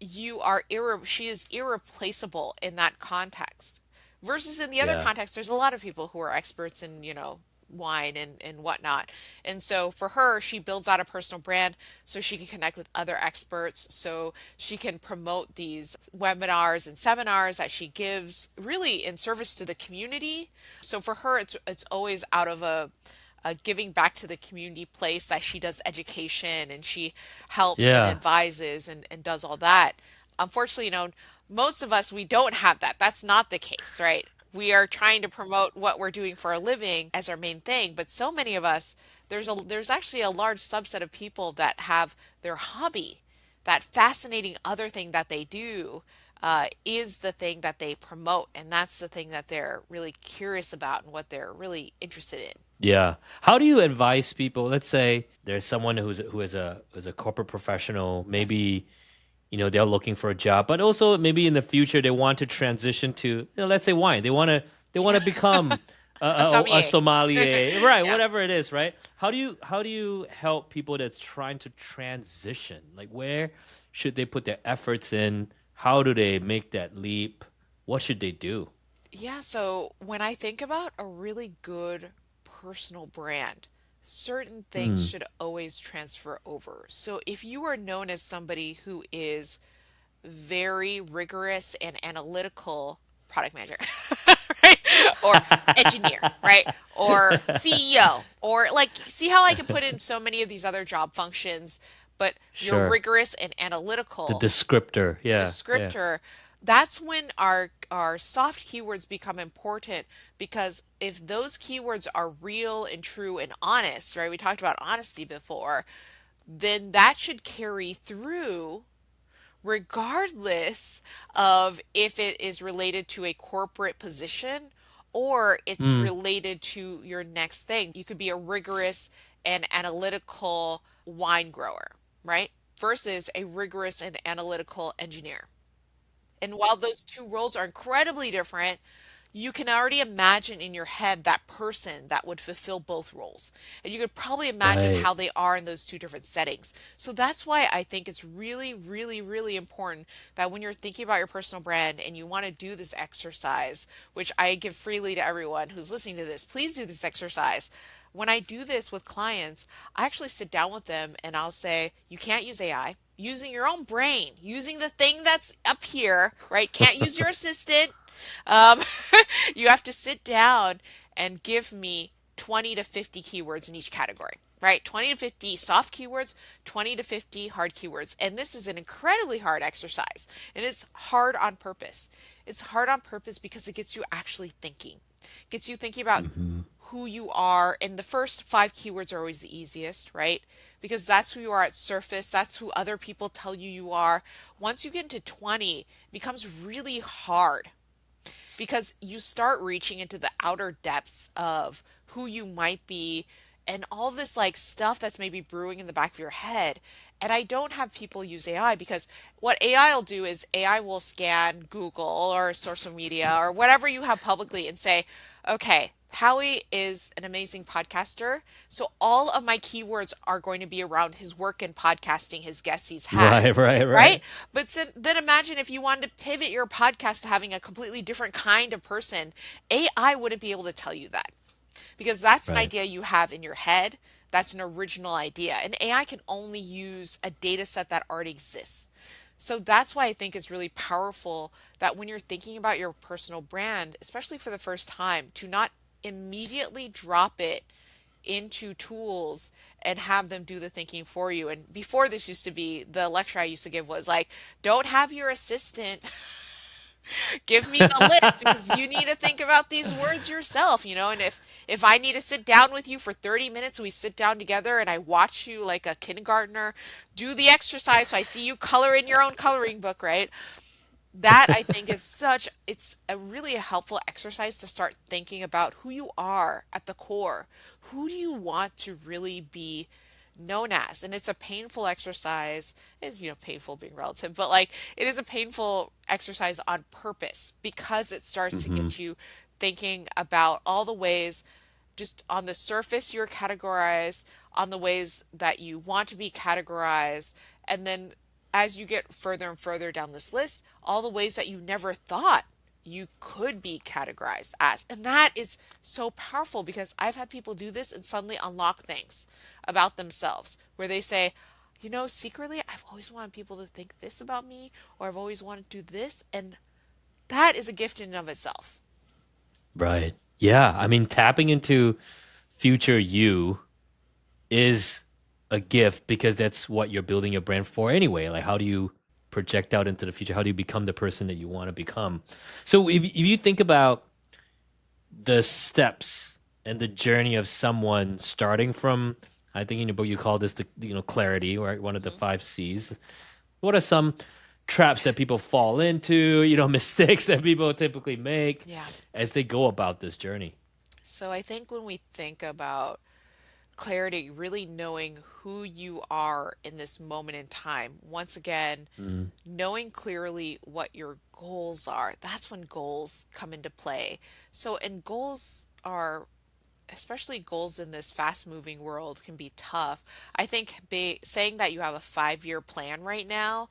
she is irreplaceable in that context. Versus in the other Yeah. context, there's a lot of people who are experts in, wine and whatnot. And so for her, she builds out a personal brand so she can connect with other experts, so she can promote these webinars and seminars that she gives really in service to the community. So for her, it's always out of a giving back to the community place that she does education and she helps and Yeah. advises and does all that. Unfortunately, most of us, we don't have that. That's not the case, right? We are trying to promote what we're doing for a living as our main thing, but so many of us, there's actually a large subset of people that have their hobby, that fascinating other thing that they do, is the thing that they promote, and that's the thing that they're really curious about and what they're really interested in. Yeah. How do you advise people? Let's say there's someone who is a corporate professional, Yes. maybe they're looking for a job, but also maybe in the future they want to transition to, let's say wine. They want to become A a sommelier. sommelier, right? Yeah. Whatever it is, right? How do you help people that's trying to transition? Like, where should they put their efforts in? How do they make that leap? What should they do? Yeah, so when I think about a really good personal brand, certain things Hmm. should always transfer over. So if you are known as somebody who is very rigorous and analytical product manager, right? Or engineer, right? Or CEO, or like, see how I can put in so many of these other job functions, but you're Sure. rigorous and The analytical, descriptor. the Yeah. Yeah. descriptor, that's when our soft keywords become important because if those keywords are real and true and honest, right? We talked about honesty before, then that should carry through regardless of if it is related to a corporate position or it's Hmm. related to your next thing. You could be a rigorous and analytical wine grower, right? Versus a rigorous and analytical engineer. And while those two roles are incredibly different, you can already imagine in your head that person that would fulfill both roles. And you could probably imagine Right. how they are in those two different settings. So that's why I think it's really, really, really important that when you're thinking about your personal brand and you want to do this exercise, which I give freely to everyone who's listening to this, please do this exercise. When I do this with clients, I actually sit down with them and I'll say, you can't use AI. Using your own brain, using the thing that's up here, right? Can't use your assistant. Um, you have to sit down and give me 20 to 50 keywords in each category, right? 20 to 50 soft keywords, 20 to 50 hard keywords. And this is an incredibly hard exercise. And it's hard on purpose. It's hard on purpose because it gets you actually thinking. Gets you thinking about Hmm. who you are. And the first five keywords are always the easiest, right? Because that's who you are at surface. That's who other people tell you you are. Once you get into 20, it becomes really hard because you start reaching into the outer depths of who you might be and all this like stuff that's maybe brewing in the back of your head. And I don't have people use AI because what AI will do is AI will scan Google or social media or whatever you have publicly and say, okay, Howie is an amazing podcaster. So all of my keywords are going to be around his work in podcasting, his guests he's had, Right. Right. right? Right. But then imagine if you wanted to pivot your podcast to having a completely different kind of person, AI wouldn't be able to tell you that because that's an Right. idea you have in your head. that's an original idea. And AI can only use a data set that already exists. So that's why I think it's really powerful that when you're thinking about your personal brand, especially for the first time, to not immediately drop it into tools and have them do the thinking for you. And before, this used to be the lecture I used to give was like, don't have your assistant give me the list because you need to think about these words yourself, and if I need to sit down with you for 30 minutes, we sit down together and I watch you like a kindergartner do the exercise, so I see you color in your own coloring book, right? That I think is it's a really a helpful exercise to start thinking about who you are at the core. Who do you want to really be known as? And it's a painful exercise, and painful being relative, but like it is a painful exercise on purpose because it starts to Hmm. get you thinking about all the ways just on the surface you're categorized, on the ways that you want to be categorized, and then as you get further and further down this list, all the ways that you never thought you could be categorized as. And that is so powerful because I've had people do this and suddenly unlock things about themselves where they say, secretly, I've always wanted people to think this about me, or I've always wanted to do this. And that is a gift in and of itself. Right. Yeah. I mean, tapping into future you is a gift because that's what you're building your brand for anyway. Like, how do you project out into the future? How do you become the person that you want to become? So, if you think about the steps and the journey of someone starting from, I think in your book you call this the clarity, right? One of the Mhm. five C's. What are some traps that people fall into? Mistakes that people typically make Yeah. as they go about this journey. So I think when we think about clarity, really knowing who you are in this moment in time, once again, Mm, knowing clearly what your goals are, that's when goals come into play. So, and goals are, especially goals in this fast moving world, can be tough. I think saying that you have a 5 year plan right now,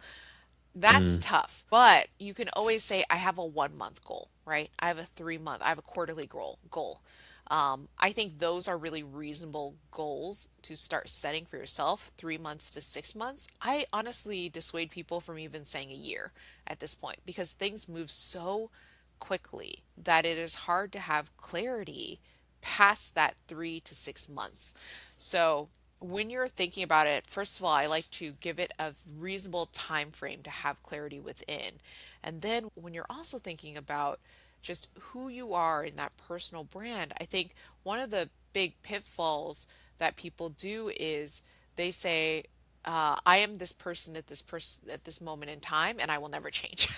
that's mm, tough. But you can always say, I have a 1 month goal, right? I have a 3 month, I have a quarterly goal. I think those are really reasonable goals to start setting for yourself, 3 months to 6 months. I honestly dissuade people from even saying a year at this point because things move so quickly that it is hard to have clarity past that 3 to 6 months. So when you're thinking about it, first of all, I like to give it a reasonable time frame to have clarity within. And then when you're also thinking about just who you are in that personal brand, I think one of the big pitfalls that people do is they say, I am this person at this moment in time, and I will never change.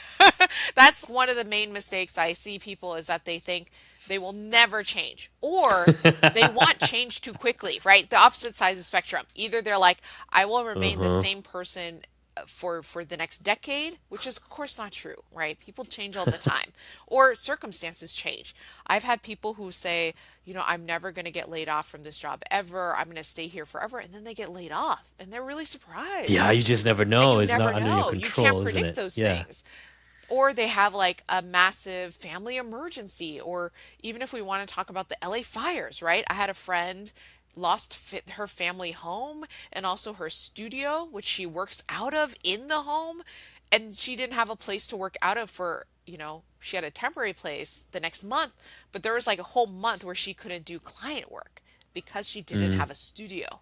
That's one of the main mistakes I see people is that they think they will never change, or they want change too quickly, right? The opposite side of the spectrum. Either they're like, I will remain the uh-huh. same person for the next decade, which is of course not true, right? People change all the time, or circumstances change. I've had people who say, I'm never going to get laid off from this job ever. I'm going to stay here forever, and then they get laid off, and they're really Yeah, surprised. you just never And know. you It's never not under your know. You can't control, isn't predict it? those Yeah. things. Or they have like a massive family emergency, or even if we want to talk about the LA fires, right? I had a friend lost her family home and also her studio, which she works out of in the home, and she didn't have a place to work out of for, she had a temporary place the next month, but there was like a whole month where she couldn't do client work because she didn't Mm, have a studio.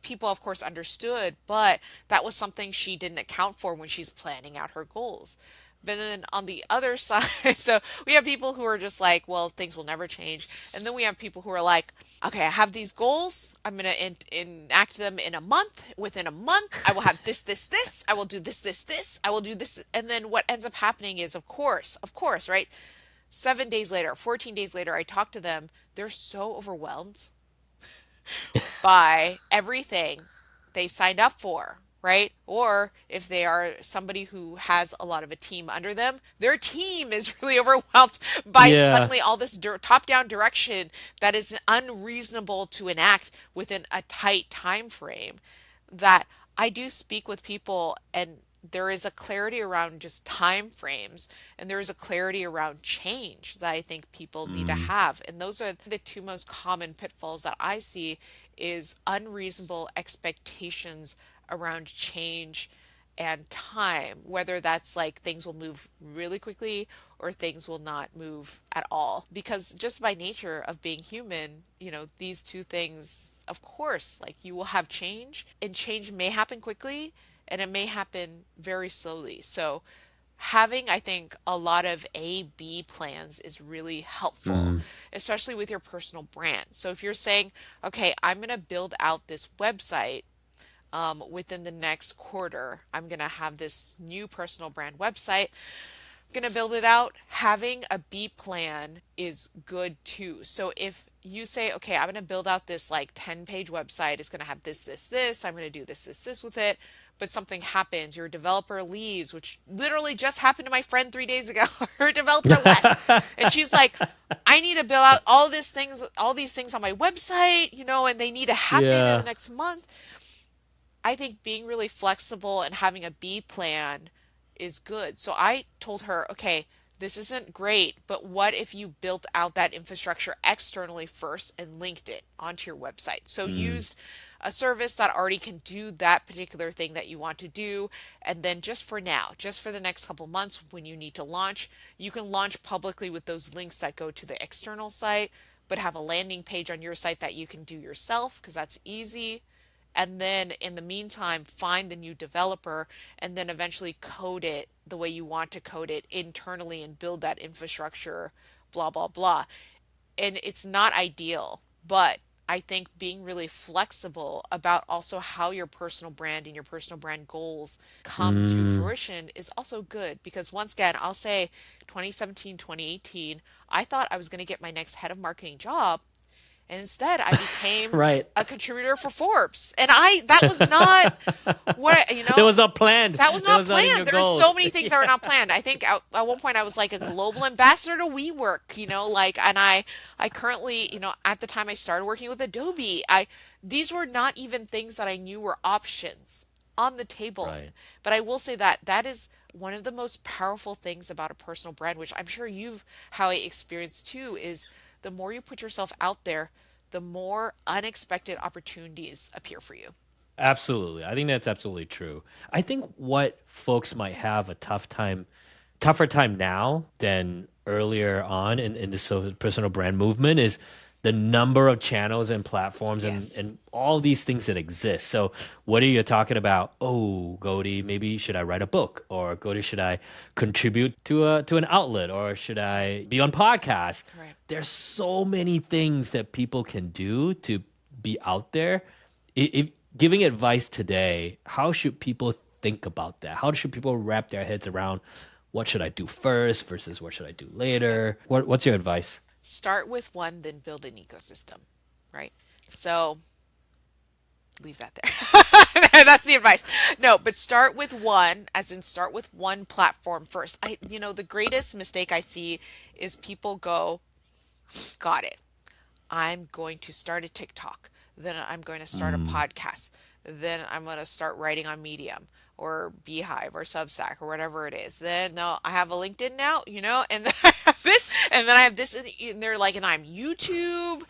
People, of course, understood, but that was something she didn't account for when she's planning out her goals. But then on the other side, so we have people who are just like, well, things will never change. And then we have people who are like, okay, I have these goals. I'm going to enact them in a month. Within a month, I will have this. I will do this. I will do this. And then what ends up happening is, of course, right? 7 days later, 14 days later, I talk to them. They're so overwhelmed by everything they've signed up for, right? Or if they are somebody who has a lot of a team under them, their team is really overwhelmed by yeah. suddenly all this top-down direction that is unreasonable to enact within a tight time frame. That I do speak with people, and there is a clarity around just time frames, and there is a clarity around change that I think people need to Mm, have. And those are the two most common pitfalls that I see is unreasonable expectations around change and time, whether that's like things will move really quickly or things will not move at all. Because just by nature of being human, these two things, of course, like you will have change, and change may happen quickly and it may happen very slowly. So having, I think, a lot of A B plans is really helpful, Mm. especially with your personal brand. So if you're saying, okay, I'm going to build out this website within the next quarter, I'm going to have this new personal brand website, going to build it out. Having a B plan is good too. So if you say, okay, I'm going to build out this like 10-page website, it's going to have this, I'm going to do this with it, but something happens, your developer leaves, which literally just happened to my friend 3 days ago. Her developer left, and she's like, I need to build out all these things on my website, and they need to happen in the Yeah. next month. I think being really flexible and having a B plan is good. So I told her, okay, this isn't great, but what if you built out that infrastructure externally first and linked it onto your website? So Mm. use a service that already can do that particular thing that you want to do. And then just for now, just for the next couple months when you need to launch, you can launch publicly with those links that go to the external site, but have a landing page on your site that you can do yourself because that's easy. And then in the meantime, find the new developer and then eventually code it the way you want to code it internally and build that infrastructure, blah, blah, blah. And it's not ideal, but I think being really flexible about also how your personal brand and your personal brand goals come to Mm. fruition is also good because once again, I'll say 2017, 2018, I thought I was going to get my next head of marketing job, and instead I became Right. a contributor for Forbes. And that was not what, That was not planned. that was That not was not in planned. your There are so goals. many things that were Yeah. not planned. I think at one point I was like a global ambassador to WeWork, like, and I currently, at the time I started working with Adobe, these were not even things that I knew were options on the table. Right. But I will say that that is one of the most powerful things about a personal brand, which I'm sure you've how I experienced too, is the more you put yourself out there, the more unexpected opportunities appear for you. Absolutely. I think that's absolutely true. I think what folks might have tougher time now than earlier on in the personal brand movement is the number of channels and platforms Yes. and all these things that exist. So whether you're talking about, oh, Goldie, maybe should I write a book? Or Goldie, should I contribute to an outlet? Or should I be on podcast? Right. There's so many things that people can do to be out there. If giving advice today, how should people think about that? How should people wrap their heads around what should I do first versus what should I do later? What's your advice? Start with one, then build an ecosystem, right? So leave that there. That's the advice. No, but start with one, as in start with one platform first. The greatest mistake I see is people go, got it. I'm going to start a TikTok. Then I'm going to start a Mm. podcast. Then I'm going to start writing on Medium or Beehive or Substack or whatever it is. Then no, I have a LinkedIn now, and then I have this, and then I have this, and they're like, and I'm YouTube,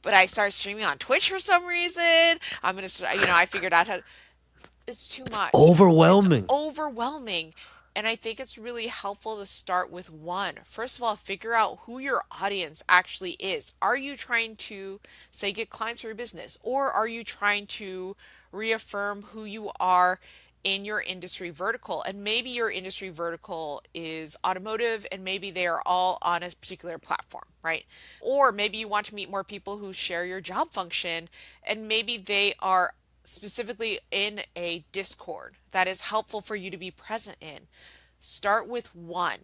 but I started streaming on Twitch for some reason. I'm gonna, I figured out how it's too It's much. It's overwhelming. overwhelming. And I think it's really helpful to start with one. First of all, figure out who your audience actually is. Are you trying to, say, get clients for your business? Or are you trying to reaffirm who you are in your industry vertical? And maybe your industry vertical is automotive and maybe they are all on a particular platform, right? Or maybe you want to meet more people who share your job function and maybe they are specifically in a Discord that is helpful for you to be present in. Start with one.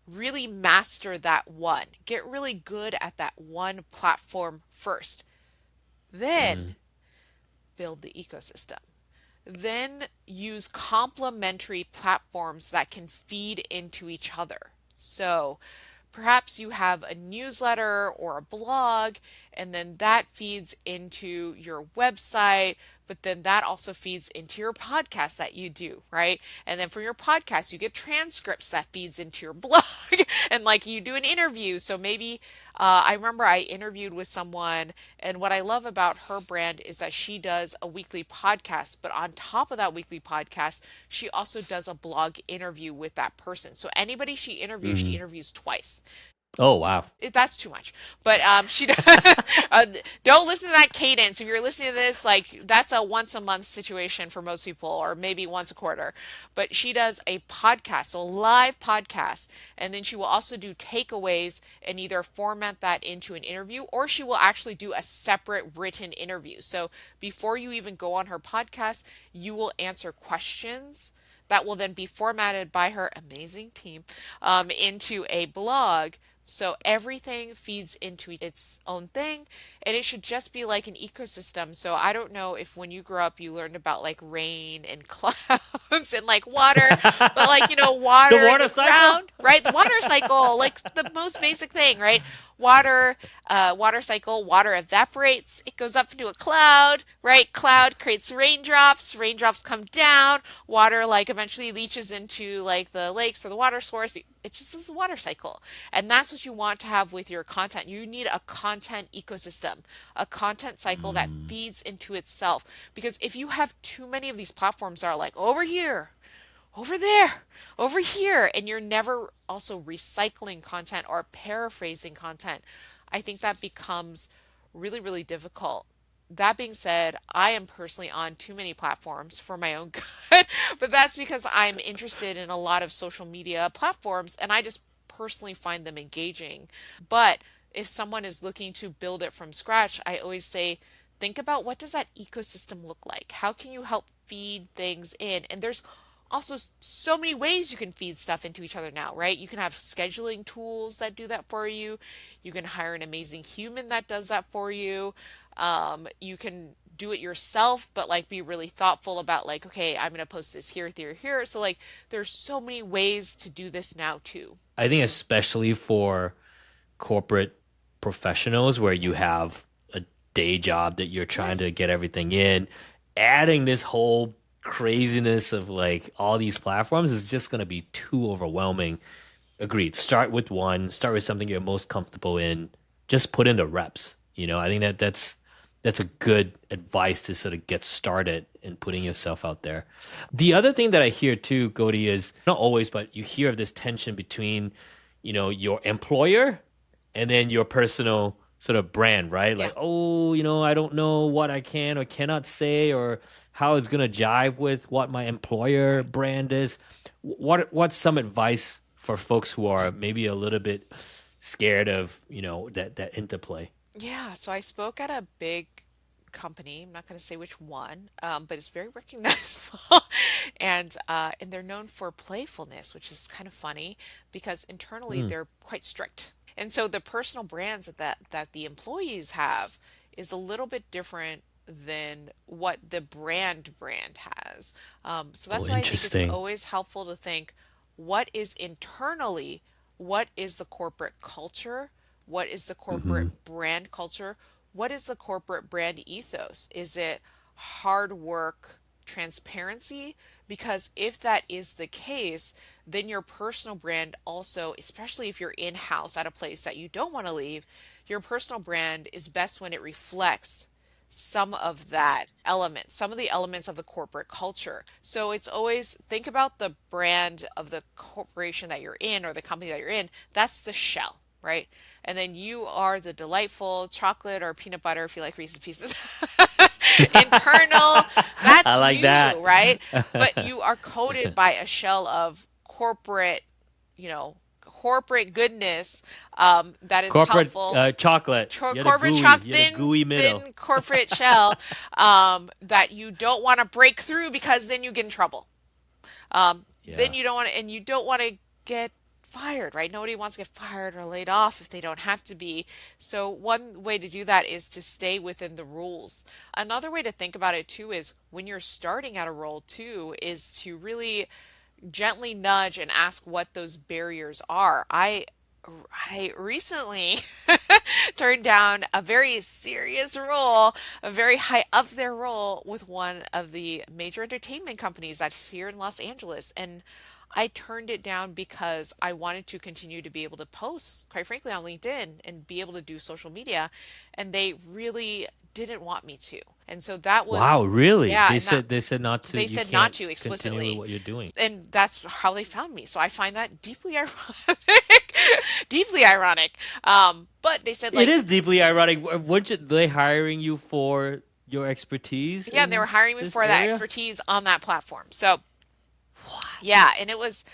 Really master that one. Get really good at that one platform first. Mm. Then build the ecosystem. Then use complementary platforms that can feed into each other. So perhaps you have a newsletter or a blog, and then that feeds into your website, but then that also feeds into your podcast that you do, right? And then from your podcast, you get transcripts that feeds into your blog and like you do an interview. So maybe I remember I interviewed with someone, and what I love about her brand is that she does a weekly podcast, but on top of that weekly podcast, she also does a blog interview with that person. So anybody she Mm. interviews twice. Oh wow. That's too much. But she don't listen to that cadence. If you're listening to this, like that's a once a month situation for most people, or maybe once a quarter. But she does a podcast, so a live podcast, and then she will also do takeaways and either format that into an interview, or she will actually do a separate written interview. So before you even go on her podcast, you will answer questions that will then be formatted by her amazing team into a blog, so everything feeds into its own thing, and it should just be like an ecosystem. So I don't know if when you grew up you learned about like rain and clouds and like water, but like The water in water the cycle. ground, right? The water cycle, like the most basic thing, right? Water, water cycle, water evaporates, it goes up into a cloud, right? Cloud creates raindrops, raindrops come down, water like eventually leaches into like the lakes or the water source. It just is the water cycle. And that's what you want to have with your content. You need a content ecosystem, a content cycle that Mm. feeds into itself. Because if you have too many of these platforms that are like over here, over there, over here, and you're never also recycling content or paraphrasing content, I think that becomes really, really difficult. That being said, I am personally on too many platforms for my own good, but that's because I'm interested in a lot of social media platforms and I just personally find them engaging. But if someone is looking to build it from scratch, I always say, think about what does that ecosystem look like? How can you help feed things in? And there's also so many ways you can feed stuff into each other now, right? You can have scheduling tools that do that for you. You can hire an amazing human that does that for you. You can do it yourself, but like be really thoughtful about like, okay, I'm gonna post this here, here, here. So like, there's so many ways to do this now too. I think especially for corporate professionals where you Yes. have a day job that you're trying to Yes. get everything in, adding this whole craziness of like all these platforms is just going to be too overwhelming. Agreed. Start with one, start with something you're most comfortable in. Just put in the reps. I think that's a good advice to sort of get started in putting yourself out there. The other thing that I hear too, Cody, is not always, but you hear of this tension between, your employer and then your personal sort of brand, right? Yeah. Like, oh, I don't know what I can or cannot say or how it's gonna jive with what my employer Right. brand is. What's some advice for folks who are maybe a little bit scared of, that interplay? Yeah, so I spoke at a big company. I'm not going to say which one, but it's very recognizable, and they're known for playfulness, which is kind of funny because internally Mm. they're quite strict. And so the personal brands that the employees have is a little bit different than what the brand has. So Oh, that's why I think it's interesting. always helpful to think what is internally, what is the corporate culture, what is the Hmm. corporate brand culture, what is the corporate brand ethos? Is it hard work, transparency? Because if that is the case, then your personal brand also, especially if you're in house at a place that you don't want to leave, your personal brand is best when it reflects some of that element, some of the elements of the corporate culture. So it's always think about the brand of the corporation that you're in or the company that you're in. That's the shell, right? And then you are the delightful chocolate or peanut butter if you like Reese's Pieces. Internal, I that's like you, that. right? But you are coated by a shell of corporate, corporate goodness that is Corporate helpful, chocolate. You're the corporate gooey. chalk, You're the gooey middle. thin corporate shell that you don't want to break through because then you get in trouble. Then Yeah. you don't want to, and you don't want to get fired, right? Nobody wants to get fired or laid off if they don't have to be. So one way to do that is to stay within the rules. Another way to think about it too is when you're starting at a role too, is to really gently nudge and ask what those barriers are. I recently turned down a very serious role, a very high up there role with one of the major entertainment companies that's here in Los Angeles. And I turned it down because I wanted to continue to be able to post, quite frankly, on LinkedIn and be able to do social media. And they really didn't want me to. And so that was, Wow, really? yeah, and that They said not to. they You said not can't to continue with explicitly. what you're doing. And that's how they found me. So I find that deeply ironic, deeply ironic. But they said It like, is deeply ironic. Weren't they hiring you for your expertise yeah, they were in hiring me this for that area? expertise on that platform. So What? yeah, and it was,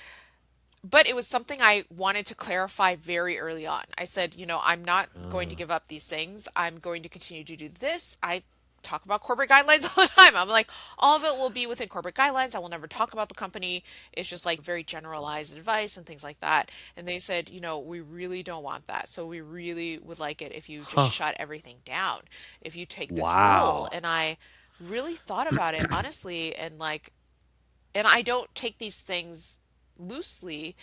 but it was something I wanted to clarify very early on. I said, I'm not going to Uh, give up these things. I'm going to continue to do this. I talk about corporate guidelines all the time. I'm like, all of it will be within corporate guidelines. I will never talk about the company. It's just like very generalized advice and things like that. And they said, we really don't want that. So we really would like it if you just huh. shut everything down, if you take this role. Wow. And I really thought about it honestly, and I don't take these things loosely.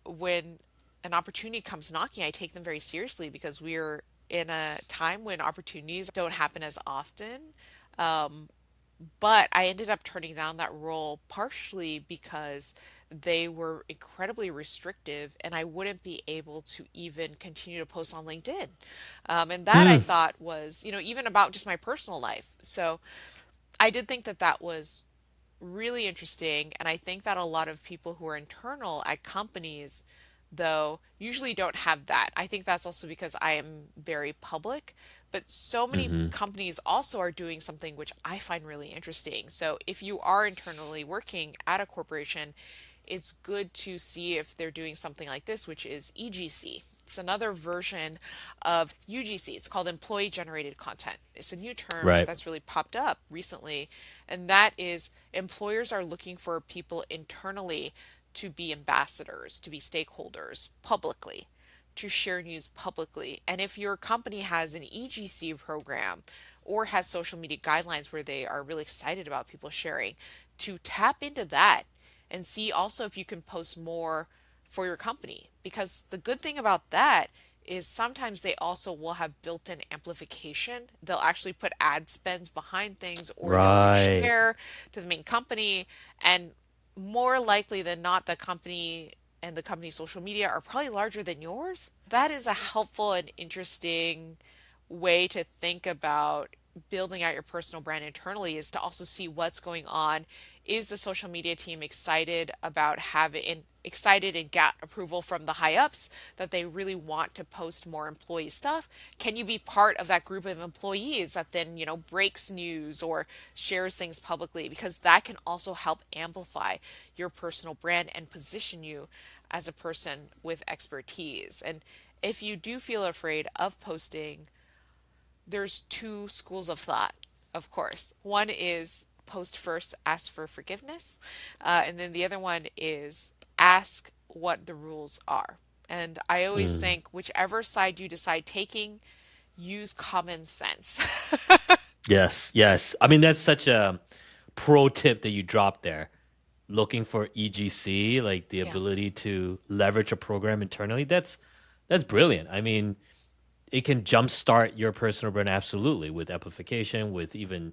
When an opportunity comes knocking, I take them very seriously because we're in a time when opportunities don't happen as often. But I ended up turning down that role partially because they were incredibly restrictive and I wouldn't be able to even continue to post on LinkedIn. And that I Mm, thought was, even about just my personal life. So I did think that that was really interesting. And I think that a lot of people who are internal at companies, though, usually don't have that. I think that's also because I am very public, but so many hmm. companies also are doing something which I find really interesting. So if you are internally working at a corporation, it's good to see if they're doing something like this, which is EGC. It's another version of UGC. It's called employee generated content. It's a new term Right. that's really popped up recently, and that is employers are looking for people internally to be ambassadors, to be stakeholders publicly, to share news publicly. And if your company has an EGC program or has social media guidelines where they are really excited about people sharing, to tap into that and see also if you can post more for your company. Because the good thing about that is sometimes they also will have built-in amplification. They'll actually put ad spends behind things or they'll Right. reshare to the main company. And more likely than not, the company and the company's social media are probably larger than yours. That is a helpful and interesting way to think about building out your personal brand internally, is to also see what's going on. Is the social media team excited about having excited and get approval from the high ups that they really want to post more employee stuff? Can you be part of that group of employees that then, breaks news or shares things publicly? Because that can also help amplify your personal brand and position you as a person with expertise. And if you do feel afraid of posting, there's two schools of thought, of course. One is post first, ask for forgiveness. And then the other one is ask what the rules are. And I always Mm. think whichever side you decide taking, use common sense. Yes. Yes. I mean, that's such a pro tip that you dropped there. Looking for EGC, like the Yeah. ability to leverage a program internally. That's brilliant. I mean, it can jumpstart your personal brand absolutely with amplification, with even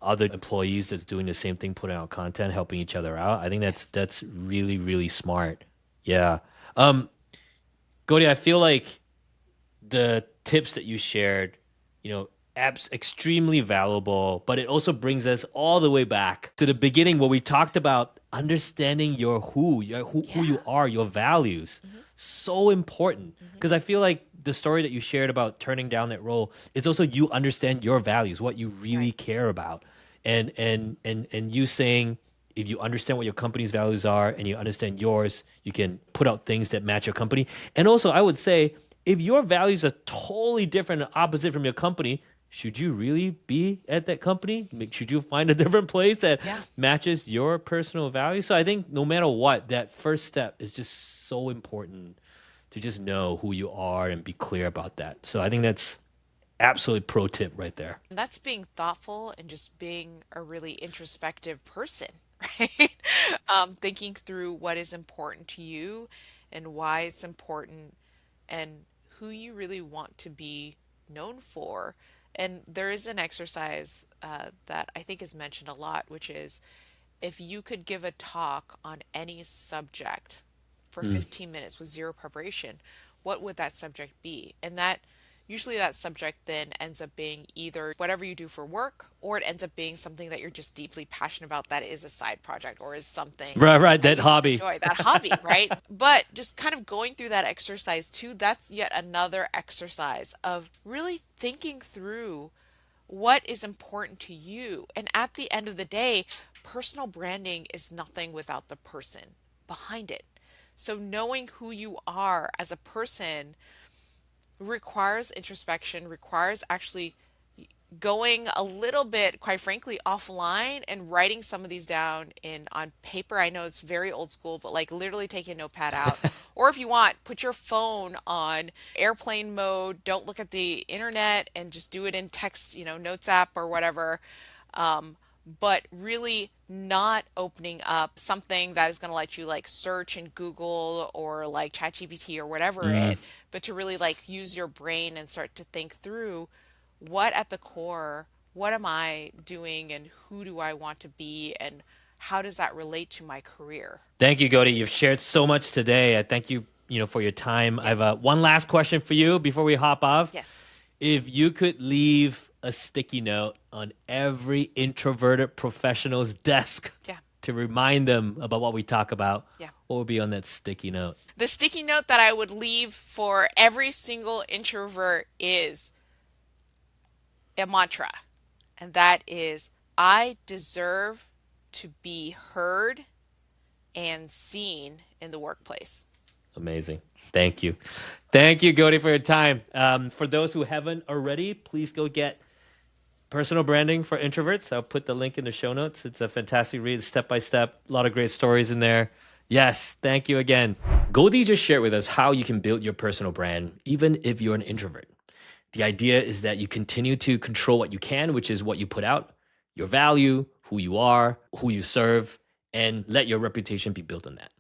other employees that's doing the same thing, putting out content, helping each other out. I think Yes. that's really really smart. Yeah. Um, Goldie, I feel like the tips that you shared, apps extremely valuable, but it also brings us all the way back to the beginning where we talked about understanding who Yeah. you are, your values. Hmm. So important Hmm. because I feel like the story that you shared about turning down that role, it's also you understand your values, what you really Right. care about. And you saying if you understand what your company's values are and you understand yours, you can put out things that match your company. And also, I would say if your values are totally different and opposite from your company, should you really be at that company? Should you find a different place that Yeah. matches your personal values? So I think no matter what, that first step is just so important to just know who you are and be clear about that. So I think that's absolutely pro tip right there. And that's being thoughtful and just being a really introspective person, right? Thinking through what is important to you and why it's important and who you really want to be known for. And there is an exercise that I think is mentioned a lot, which is if you could give a talk on any subject for 15 minutes with zero preparation, what would that subject be? And that usually that subject then ends up being either whatever you do for work, or it ends up being something that you're just deeply passionate about that is a side project or is something Right, that that you just hobby. enjoy, that hobby, right? But just kind of going through that exercise too, that's yet another exercise of really thinking through what is important to you. And at the end of the day, personal branding is nothing without the person behind it. So knowing who you are as a person requires introspection, requires actually going a little bit, quite frankly, offline and writing some of these down in on paper. I know it's very old school, but like literally take a notepad out. Or if you want, put your phone on airplane mode. Don't look at the internet and just do it in text, notes app or whatever. But really not opening up something that is going to let you like search in Google or like ChatGPT or whatever Mm. it, but to really like use your brain and start to think through what at the core, what am I doing and who do I want to be and how does that relate to my career? Thank you, Goldie. You've shared so much today. I thank you, for your time. I have Yes. one last question for you before we hop off. Yes. If you could leave a sticky note on every introverted professional's desk Yeah. to remind them about what we talk about, Yeah. what would be on that sticky note? The sticky note that I would leave for every single introvert is a mantra, and that is I deserve to be heard and seen in the workplace. Amazing. Thank you. Thank you, Goldie, for your time. For those who haven't already, please go get Personal Branding for Introverts. I'll put the link in the show notes. It's a fantastic read, step by step, a lot of great stories in there. Yes, thank you again. Goldie just shared with us how you can build your personal brand, even if you're an introvert. The idea is that you continue to control what you can, which is what you put out, your value, who you are, who you serve, and let your reputation be built on that.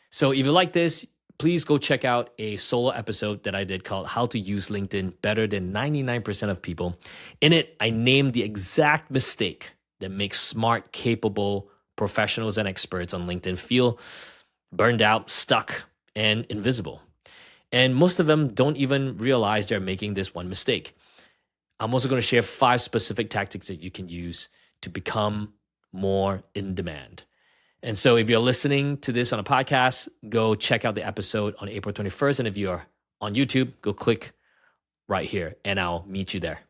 So if you like this, please go check out a solo episode that I did called How to Use LinkedIn Better Than 99% of People. In it, I named the exact mistake that makes smart, capable professionals and experts on LinkedIn feel burned out, stuck, and invisible. And most of them don't even realize they're making this one mistake. I'm also going to share 5 specific tactics that you can use to become more in demand. And so if you're listening to this on a podcast, go check out the episode on April 21st. And if you're on YouTube, go click right here and I'll meet you there.